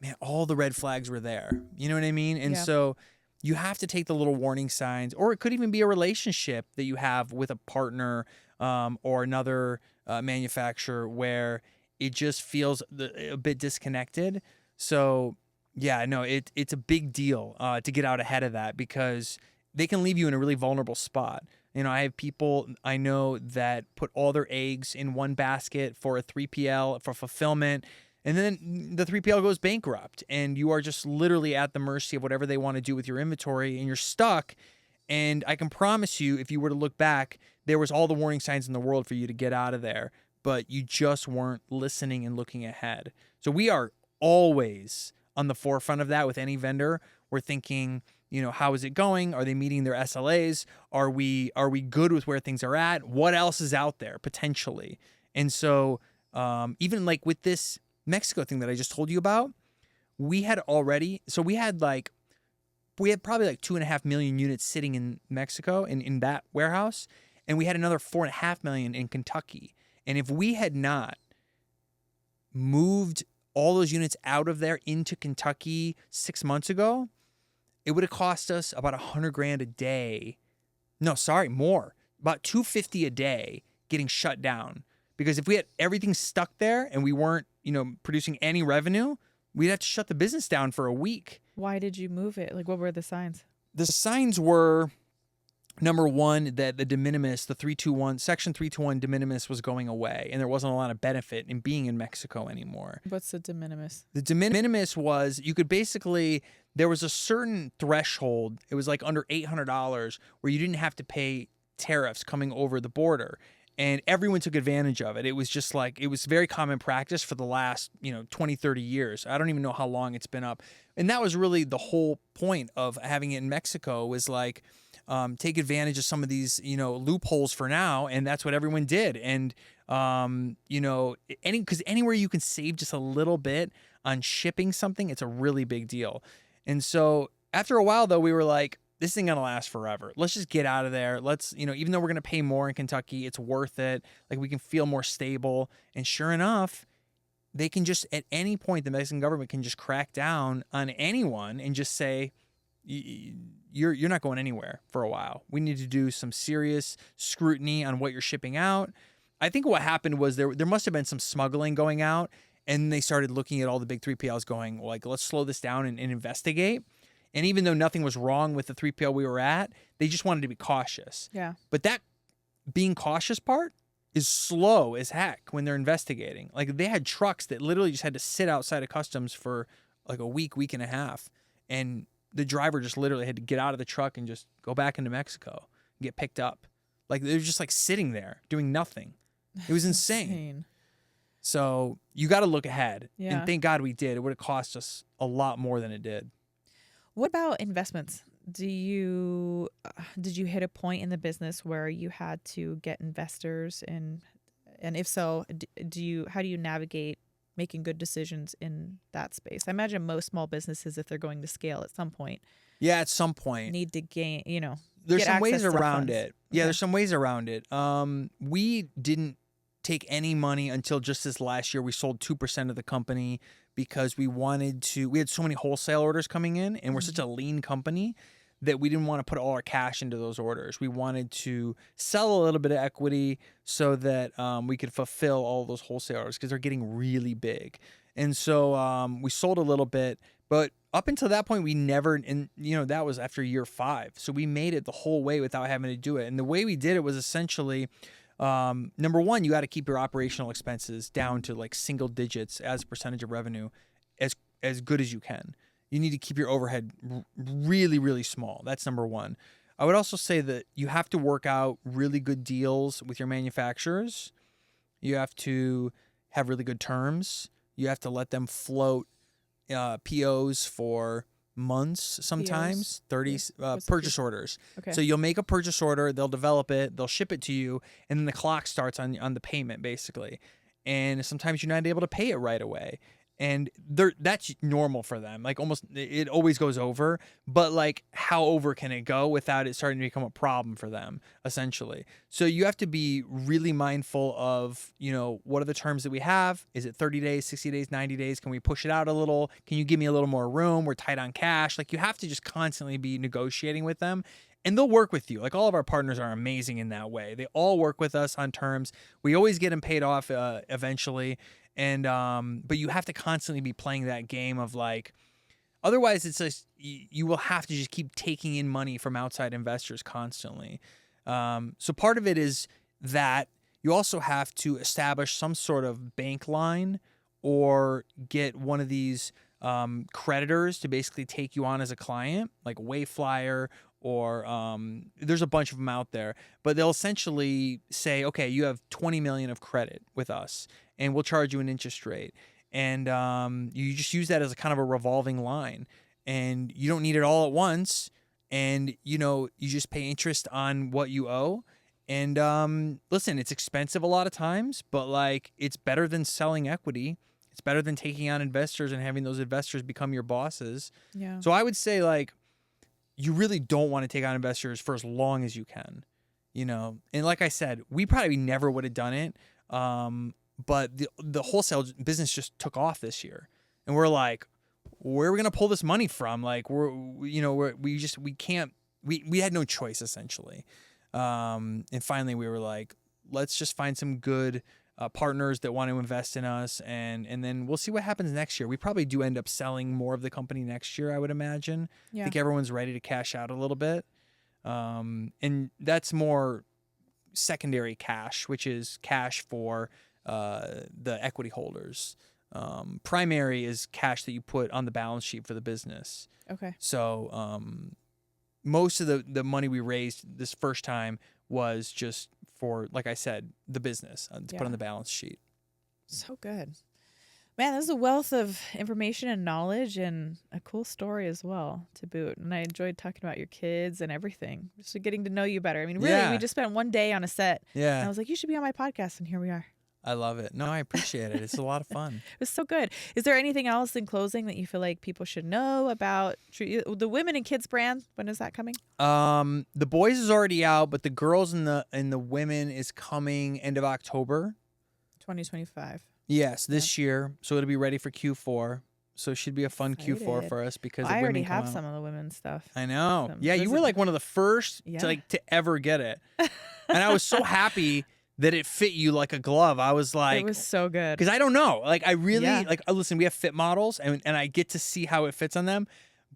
man, all the red flags were there. You know what I mean? And so you have to take the little warning signs, or it could even be a relationship that you have with a partner or another manufacturer, where it just feels a bit disconnected. So yeah, no, it's a big deal to get out ahead of that, because they can leave you in a really vulnerable spot. You know, I have people I know that put all their eggs in one basket for a 3PL for fulfillment, and then the 3PL goes bankrupt, and you are just literally at the mercy of whatever they want to do with your inventory, and you're stuck. And I can promise you, if you were to look back, there was all the warning signs in the world for you to get out of there, but you just weren't listening and looking ahead. So we are always on the forefront of that with any vendor. We're thinking, you know, how is it going? Are they meeting their SLAs? Are we good with where things are at? What else is out there potentially? And so even like with this Mexico thing that I just told you about, we had probably like 2.5 million units sitting in Mexico in that warehouse. And we had another 4.5 million in Kentucky. And if we had not moved all those units out of there into Kentucky 6 months ago, it would have cost us about $100,000 a day. No, sorry, more. About $250 a day getting shut down. Because if we had everything stuck there and we weren't, you know, producing any revenue, we'd have to shut the business down for a week. Why did you move it? Like, what were the signs? The signs were, number one, that the de minimis, the 321, Section 321 de minimis was going away, and there wasn't a lot of benefit in being in Mexico anymore. What's the de minimis? The de minimis was, you could basically, there was a certain threshold, it was like under $800, where you didn't have to pay tariffs coming over the border. And everyone took advantage of it. It was just like, it was very common practice for the last, 20, 30 years. I don't even know how long it's been up. And that was really the whole point of having it in Mexico, was like, take advantage of some of these, loopholes for now. And that's what everyone did. And, because anywhere you can save just a little bit on shipping something, it's a really big deal. And so after a while, though, we were like, this isn't going to last forever. Let's just get out of there. Let's, even though we're going to pay more in Kentucky, it's worth it. Like, we can feel more stable. And sure enough, they can just, at any point, the Mexican government can just crack down on anyone and just say, you're not going anywhere for a while. We need to do some serious scrutiny on what you're shipping out. I think what happened was there must have been some smuggling going out, and they started looking at all the big 3PLs going, like, let's slow this down and investigate. And even though nothing was wrong with the 3PL we were at, they just wanted to be cautious. Yeah. But that being cautious part is slow as heck when they're investigating. Like they had trucks that literally just had to sit outside of customs for like a week and a half. And the driver just literally had to get out of the truck and just go back into Mexico and get picked up. Like they're just like sitting there doing nothing. It was insane. So you got to look ahead. Yeah. And thank God we did. It would have cost us a lot more than it did. What about investments? Did you hit a point in the business where you had to get investors, and if so, how do you navigate making good decisions in that space? I imagine most small businesses, if they're going to scale at some point, at some point need to gain, there's get some ways access to around funds. it. Yeah, Okay. there's some ways around it. We didn't take any money until just this last year. We sold 2% of the company because we had so many wholesale orders coming in, and we're such a lean company that we didn't want to put all our cash into those orders. We wanted to sell a little bit of equity so that we could fulfill all those wholesale orders because they're getting really big. And so we sold a little bit, but up until that point, we never, and that was after year 5. So we made it the whole way without having to do it. And the way we did it was essentially, number one, you got to keep your operational expenses down to like single digits as a percentage of revenue as good as you can. You need to keep your overhead really, really small. That's number one. I would also say that you have to work out really good deals with your manufacturers. You have to have really good terms. You have to let them float POs for months, sometimes 30 purchase orders. Okay. So you'll make a purchase order, they'll develop it, they'll ship it to you, and then the clock starts on the payment basically. And sometimes you're not able to pay it right away. And that's normal for them. Like almost, it always goes over, but like how over can it go without it starting to become a problem for them, essentially? So you have to be really mindful of, what are the terms that we have? Is it 30 days, 60 days, 90 days? Can we push it out a little? Can you give me a little more room? We're tight on cash. Like you have to just constantly be negotiating with them. And they'll work with you. Like all of our partners are amazing in that way. They all work with us on terms. We always get them paid off eventually. And but you have to constantly be playing that game of like, otherwise it's just you will have to just keep taking in money from outside investors constantly. So part of it is that you also have to establish some sort of bank line or get one of these creditors to basically take you on as a client, like Wayflyer, or there's a bunch of them out there, but they'll essentially say, okay, you have 20 million of credit with us and we'll charge you an interest rate. And you just use that as a kind of a revolving line, and you don't need it all at once. And, you just pay interest on what you owe. And listen, it's expensive a lot of times, but like it's better than selling equity. It's better than taking on investors and having those investors become your bosses. Yeah. So I would say like, you really don't want to take on investors for as long as you can, And like I said, we probably never would have done it. But the wholesale business just took off this year, and we're like, where are we gonna pull this money from? Like we had no choice essentially. And finally we were like, let's just find some good partners that want to invest in us, and then we'll see what happens next year. We probably do end up selling more of the company next year, I would imagine. Yeah. I think everyone's ready to cash out a little bit. And that's more secondary cash, which is cash for the equity holders. Primary is cash that you put on the balance sheet for the business. Okay. So most of the money we raised this first time was just for, like I said, the business to put on the balance sheet. So good. Man, this is a wealth of information and knowledge, and a cool story as well to boot. And I enjoyed talking about your kids and everything. Just getting to know you better. I mean, really, we just spent one day on a set. Yeah. And I was like, you should be on my podcast, and here we are. I love it. No, I appreciate it. It's a lot of fun. It was so good. Is there anything else in closing that you feel like people should know about the women and kids brand? When is that coming? The boys is already out, but the girls and the women is coming end of October. 2025. Yes, this year. So it'll be ready for Q4. So it should be a fun Q4 for us because the I women already come have out. Some of the women's stuff. I know. Yeah, you were like one of the first to ever get it. And I was so happy that it fit you like a glove. I was like, it was so good. Because I don't know. Like I really listen, we have fit models and I get to see how it fits on them,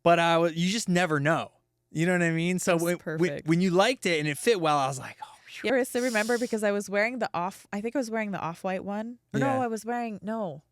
but you just never know. You know what I mean? So when you liked it and it fit well, I was like, oh Yeah, Chris, I remember because I was wearing I think I was wearing the off-white one. Or Yeah. no, I was wearing, no.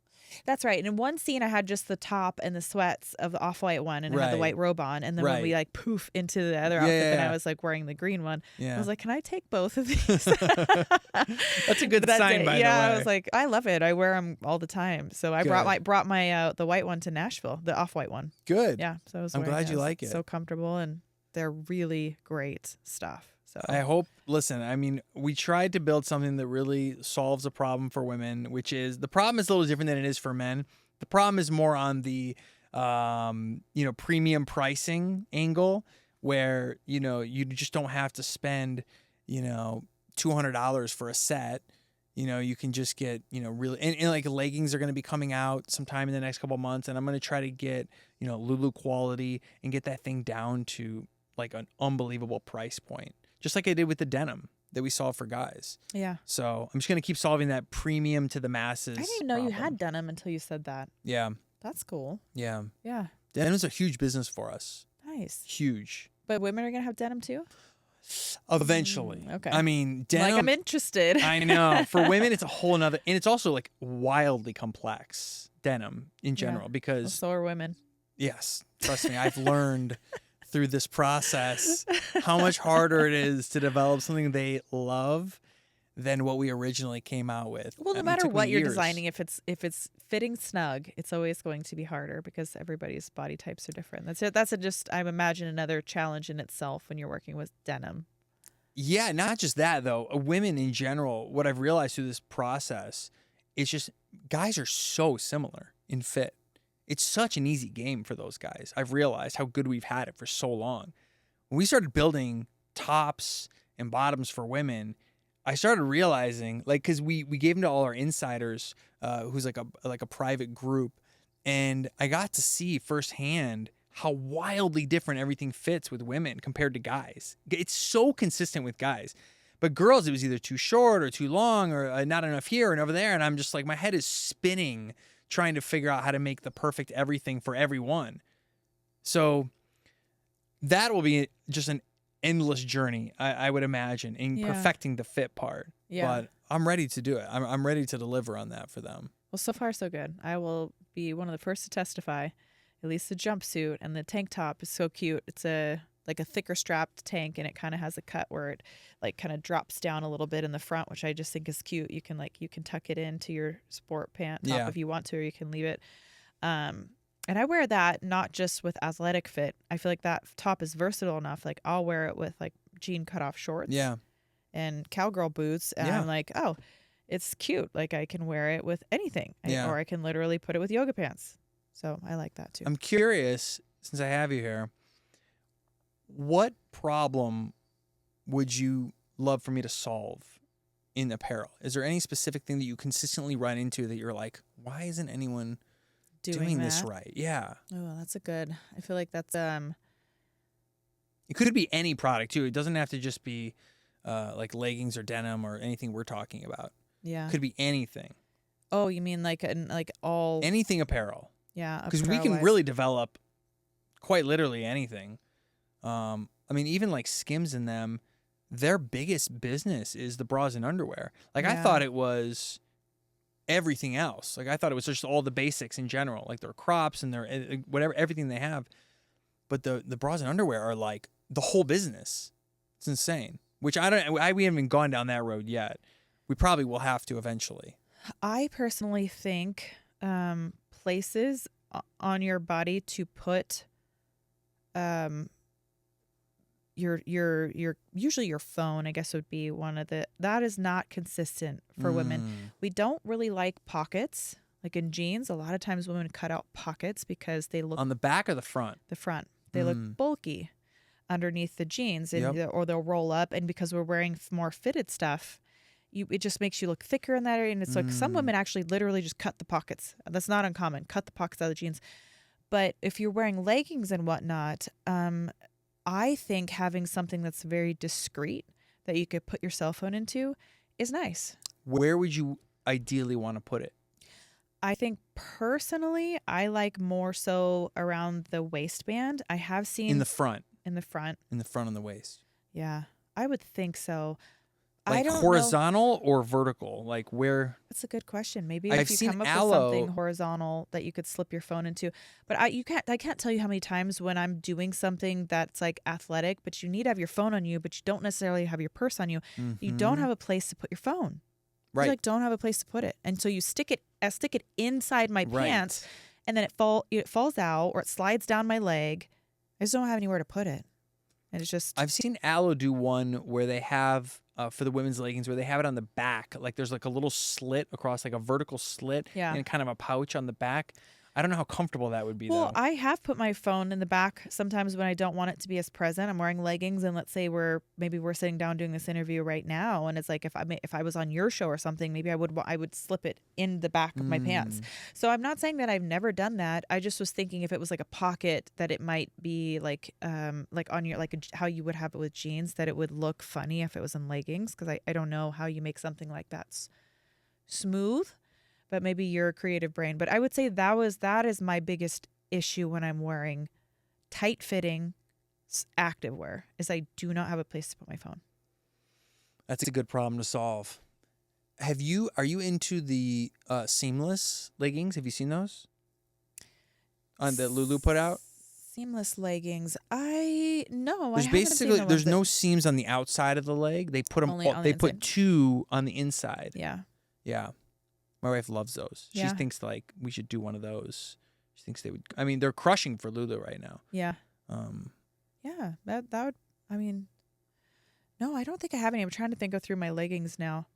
That's right. And in one scene, I had just the top and the sweats of the off-white one and I had the Right. white robe on. And then when we Right. like poof into the other outfit, then Yeah. I was like wearing the green one. I Yeah. was like, can I take both of these? That's a good That sign, day, by the way. yeah, I was like, I love it. I wear them all the time. So I Good. brought my the white one to Nashville, the off-white one. Good. Yeah. So I was I'm wearing glad you those. like it. So comfortable and they're really great stuff. So I hope, listen, I mean, we tried to build something that really solves a problem for women, which is the problem is a little different than it is for men. The problem is more on the, premium pricing angle where, you just don't have to spend, $200 for a set. You can just get, really, and like leggings are going to be coming out sometime in the next couple of months. And I'm going to try to get, Lulu quality and get that thing down to like an unbelievable price point. Just like I did with the denim that we solved for guys. yeah. So I'm just going to keep solving that premium to the masses. I didn't even know you problem. had denim until you said that. Yeah. That's cool. Yeah. Yeah. Denim's a huge business for us. Nice. Huge. But women are going to have denim too? Eventually. Okay. I mean, denim. Like, I'm interested. I know. For women, it's a whole nother, and it's also like wildly complex, denim in general, Well, because so are women. yes, trust me, I've learned through this process how much harder it is to develop something they love than what we originally came out with. Well, no It matter took me what you're years. designing, if it's fitting snug, it's always going to be harder because everybody's body types are different. That's just I imagine another challenge in itself when you're working with denim. Yeah, not just that though. Women in general, what I've realized through this process is just guys are so similar in fit. It's such an easy game for those guys. I've realized how good we've had it for so long. When we started building tops and bottoms for women, I started realizing, like, because we gave them to all our insiders, who's like a private group, and I got to see firsthand how wildly different everything fits with women compared to guys. It's so consistent with guys. But girls, it was either too short or too long or not enough here and over there. And I'm just like, my head is spinning trying to figure out how to make the perfect everything for everyone. So that will be just an endless journey, I would imagine, in perfecting the fit part. Yeah. But I'm ready to do it. I'm ready to deliver on that for them. Well, so far so good. I will be one of the first to testify. At least the jumpsuit and the tank top is so cute. It's a thicker strapped tank, and it kind of has a cut where it like kind of drops down a little bit in the front, which I just think is cute. You can tuck it into your sport pant top if you want to, or you can leave it. And I wear that not just with athletic fit. I feel like that top is versatile enough. Like I'll wear it with like jean cutoff shorts, and cowgirl boots, and I'm like, oh, it's cute. Like I can wear it with anything, or I can literally put it with yoga pants. So I like that too. I'm curious, since I have you here, what problem would you love for me to solve in apparel? Is there any specific thing that you consistently run into that you're like, why isn't anyone doing this right? Yeah. Oh, that's a good. I feel like that's It could be any product too. It doesn't have to just be like leggings or denim or anything we're talking about. Yeah. Could be anything. Oh, you mean like all anything apparel. Yeah. Because we can really develop quite literally anything. I mean, even like Skims and them, their biggest business is the bras and underwear. Like I thought it was everything else. Like I thought it was just all the basics in general, like their crops and their whatever, everything they have. But the bras and underwear are like the whole business. It's insane. Which we haven't even gone down that road yet. We probably will have to eventually. I personally think places on your body to put your usually your phone, I guess, would be one of that is not consistent for women. We don't really like pockets. Like in jeans, a lot of times women cut out pockets because they look on the back or the front. The front. They look bulky underneath the jeans, and or they'll roll up. And because we're wearing more fitted stuff, it just makes you look thicker in that area. And it's like some women actually literally just cut the pockets. That's not uncommon. Cut the pockets out of the jeans. But if you're wearing leggings and whatnot, I think having something that's very discreet that you could put your cell phone into is nice. Where would you ideally want to put it? I think personally, I like more so around the waistband. I have seen in the front. In the front In the front on the waist. Yeah, I would think so. I Like don't know. horizontal or vertical? Like where? That's a good question. Maybe I've if you seen come up with Aloe. something horizontal that you could slip your phone into. But I can't tell you how many times when I'm doing something that's like athletic, but you need to have your phone on you, but you don't necessarily have your purse on you. You don't have a place to put your phone. Right. You like don't have a place to put it. And so you stick it inside my pants, and then it falls out or it slides down my leg. I just don't have anywhere to put it. And it's just I've seen Aloe do one where they have for the women's leggings where they have it on the back, like there's like a little slit across, like a vertical slit, and kind of a pouch on the back. I don't know how comfortable that would be. Well, though. I have put my phone in the back sometimes when I don't want it to be as present. I'm wearing leggings, and let's say we're sitting down doing this interview right now, and it's like if I was on your show or something, maybe I would slip it in the back of my pants. So I'm not saying that I've never done that. I just was thinking if it was like a pocket that it might be like on your how you would have it with jeans, that it would look funny if it was in leggings, because I don't know how you make something like that smooth. But maybe you're a creative brain. But I would say that is my biggest issue when I'm wearing tight-fitting activewear, is I do not have a place to put my phone. That's a good problem to solve. Are you into the seamless leggings? Have you seen those? That Lulu put out? Seamless leggings. There's there's no seams on the outside of the leg. They put them. They put two on the inside. Yeah. Yeah. My wife loves those. Yeah. She thinks like we should do one of those. She thinks they would. I mean, they're crushing for Lulu right now. Yeah. Yeah. That would. I mean, no, I don't think I have any. I'm trying to go through my leggings now.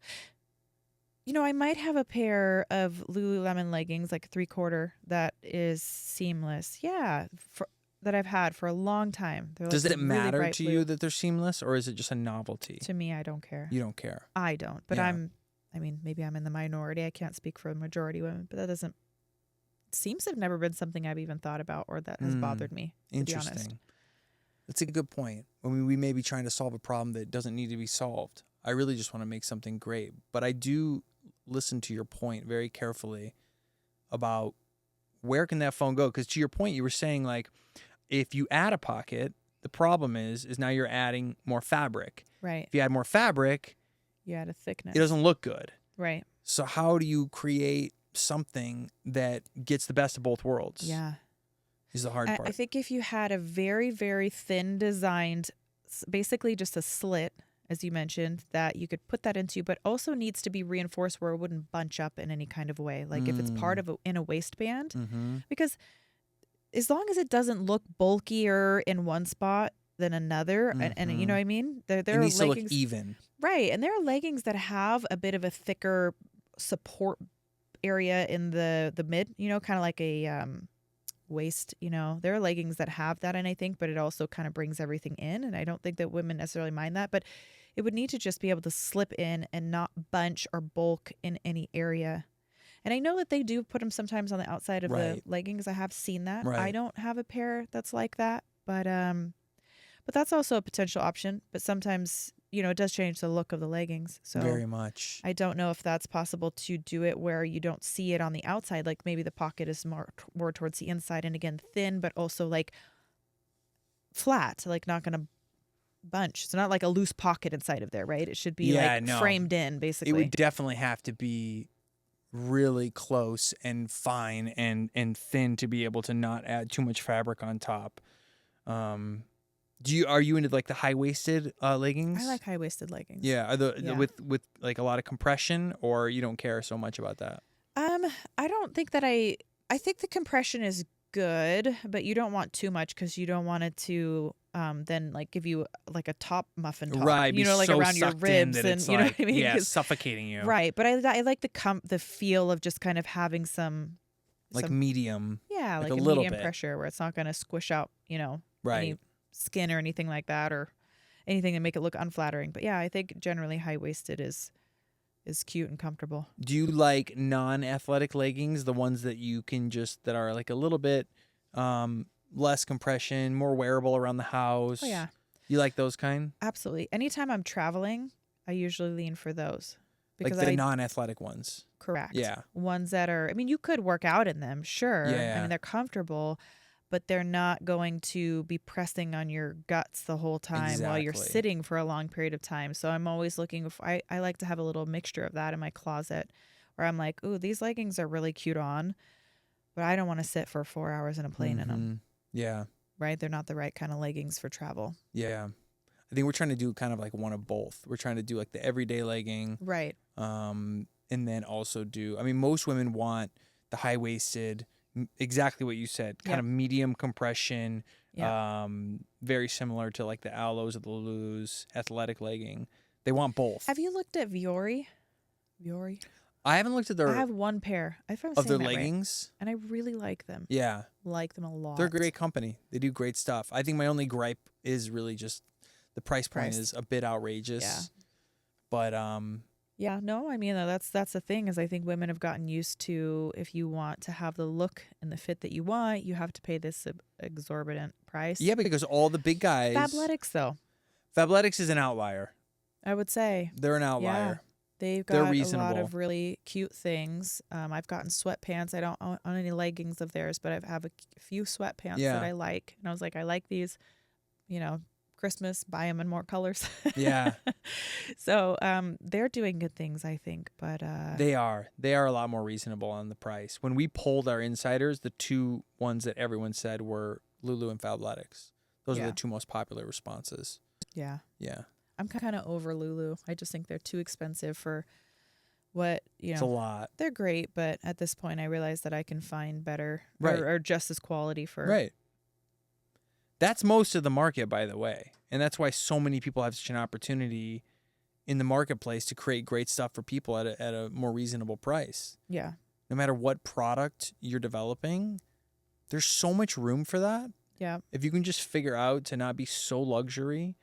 I might have a pair of Lululemon leggings, like 3/4, that is seamless. Yeah, that I've had for a long time. Does it matter to you that they're seamless, or is it just a novelty? To me, I don't care. You don't care. I don't, but maybe I'm in the minority. I can't speak for the majority of women, but it seems to have never been something I've even thought about or that has bothered me, to be honest. Interesting. That's a good point. I mean, we may be trying to solve a problem that doesn't need to be solved. I really just want to make something great. But I do listen to your point very carefully about where can that phone go? Because to your point, you were saying, like, if you add a pocket, the problem is now you're adding more fabric. Right. If you add more fabric, you add a thickness. It doesn't look good. Right. So how do you create something that gets the best of both worlds? Yeah. Is the hard part. I think if you had a very, very thin designed, basically just a slit, as you mentioned, that you could put that into, but also needs to be reinforced where it wouldn't bunch up in any kind of way. Like if it's part of in a waistband, because as long as it doesn't look bulkier in one spot than another, and you know what I mean? There it are needs leggings, to look even. Right. And there are leggings that have a bit of a thicker support area in the mid, kind of like a waist, There are leggings that have that, and I think, but it also kind of brings everything in. And I don't think that women necessarily mind that, but it would need to just be able to slip in and not bunch or bulk in any area. And I know that they do put them sometimes on the outside of the leggings. I have seen that. Right. I don't have a pair that's like that, but that's also a potential option. But sometimes, it does change the look of the leggings. So very much. I don't know if that's possible to do it where you don't see it on the outside. Like maybe the pocket is more towards the inside, and again, thin, but also like flat, like not going to bunch. It's not like a loose pocket inside of there, right? It should be framed in, basically. It would definitely have to be really close and fine and thin to be able to not add too much fabric on top. Are you into like the high-waisted leggings? I like high-waisted leggings. Yeah, with like a lot of compression, or you don't care so much about that? I don't think that I think the compression is good, but you don't want too much because you don't want it to then like give you like a top muffin top, right? Like so around your ribs, and you know what I mean? Yeah, suffocating you. Right, but I like the feel of just kind of having some medium. Yeah, like a a little medium bit. Pressure where it's not going to squish out, right. any skin or anything like that, or anything to make it look unflattering. But yeah, I think generally high-waisted is cute and comfortable. Do you like non-athletic leggings, the ones that you can that are like a little bit less compression, more wearable around the house? Oh yeah. You like those kind? Absolutely. Anytime I'm traveling, I usually lean for those. Because like the non-athletic ones. Correct. Yeah. Ones that are, you could work out in them, sure. Yeah. They're comfortable. but they're not going to be pressing on your guts the whole time while you're Exactly. sitting for a long period of time. So I'm always looking I like to have a little mixture of that in my closet where I'm like, ooh, these leggings are really cute on, but I don't want to sit for 4 hours in a plane in them, Yeah. right? They're not the right kind of leggings for travel. Yeah. I think we're trying to do kind of like one of both. We're trying to do like the everyday legging. Right. And then also do, I mean, most women want the high-waisted, exactly what you said, kind Yep. of medium compression, Yeah. very similar to like the Aloes or the Lulus, athletic legging. They want both. Have you looked at Viore? Viore? I haven't looked at I have one pair. I found their that right. leggings. And I really like them. Yeah. Like them a lot. They're a great company. They do great stuff. I think my only gripe is really just the price point is a bit outrageous. Yeah. But yeah, no, I mean that's the thing is I think women have gotten used to if you want to have the look and the fit that you want, you have to pay this exorbitant price. yeah, because all the big guys. Fabletics though, Fabletics is an outlier. I would say. They're an outlier. They've They're got a lot reasonable. of really cute things. I've gotten sweatpants. I don't own any leggings of theirs, but I have a few sweatpants that I like. And I was like, I like these, Christmas, buy them in more colors. Yeah. So they're doing good things, I think. But They are a lot more reasonable on the price. When we polled our insiders, the two ones that everyone said were Lulu and Fabletics. Those are the two most popular responses. Yeah. Yeah. I'm kind of over Lulu. I just think they're too expensive for what, It's a lot. They're great, but at this point I realize that I can find better Right. or just as quality for. Right. That's most of the market, by the way. And that's why so many people have such an opportunity in the marketplace to create great stuff for people at a more reasonable price. Yeah. No matter what product you're developing, there's so much room for that. Yeah. If you can just figure out to not be so luxury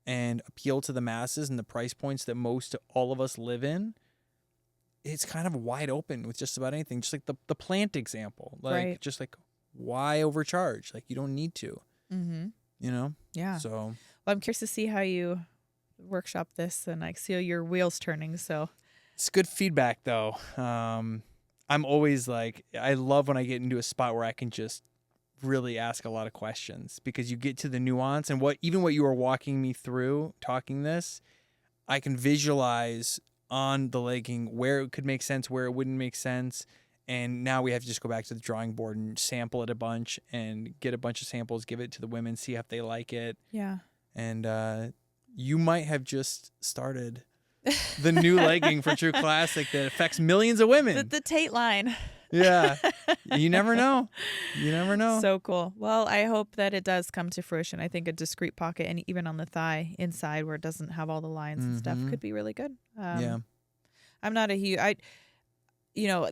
and appeal to the masses and the price points that all of us live in, it's kind of wide open with just about anything. Just like the plant example. Like, just like, why overcharge? Like, you don't need to. Mm-hmm. Yeah. So. Well, I'm curious to see how you workshop this, and I see your wheels turning. So. It's good feedback, though. I'm always like, I love when I get into a spot where I can just really ask a lot of questions because you get to the nuance and what you were walking me through talking this, I can visualize on the legging where it could make sense, where it wouldn't make sense. And now we have to just go back to the drawing board and sample it a bunch and get a bunch of samples, give it to the women, see if they like it. Yeah. And you might have just started the new legging for True Classic that affects millions of women. The Tate line. Yeah. You never know. You never know. So cool. Well, I hope that it does come to fruition. I think a discreet pocket and even on the thigh inside where it doesn't have all the lines and stuff could be really good. Yeah. I'm not a huge,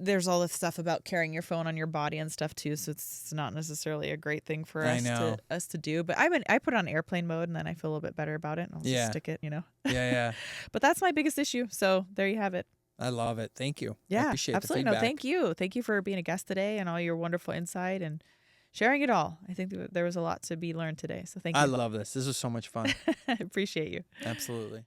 there's all this stuff about carrying your phone on your body and stuff too. So it's not necessarily a great thing for us to do. But I put it on airplane mode and then I feel a little bit better about it. And I'll just stick it, Yeah. But that's my biggest issue. So there you have it. I love it. Thank you. Yeah, I appreciate absolutely. the feedback. No, thank you. Thank you for being a guest today and all your wonderful insight and sharing it all. I think there was a lot to be learned today. So thank you. I love this. This was so much fun. I appreciate you. Absolutely.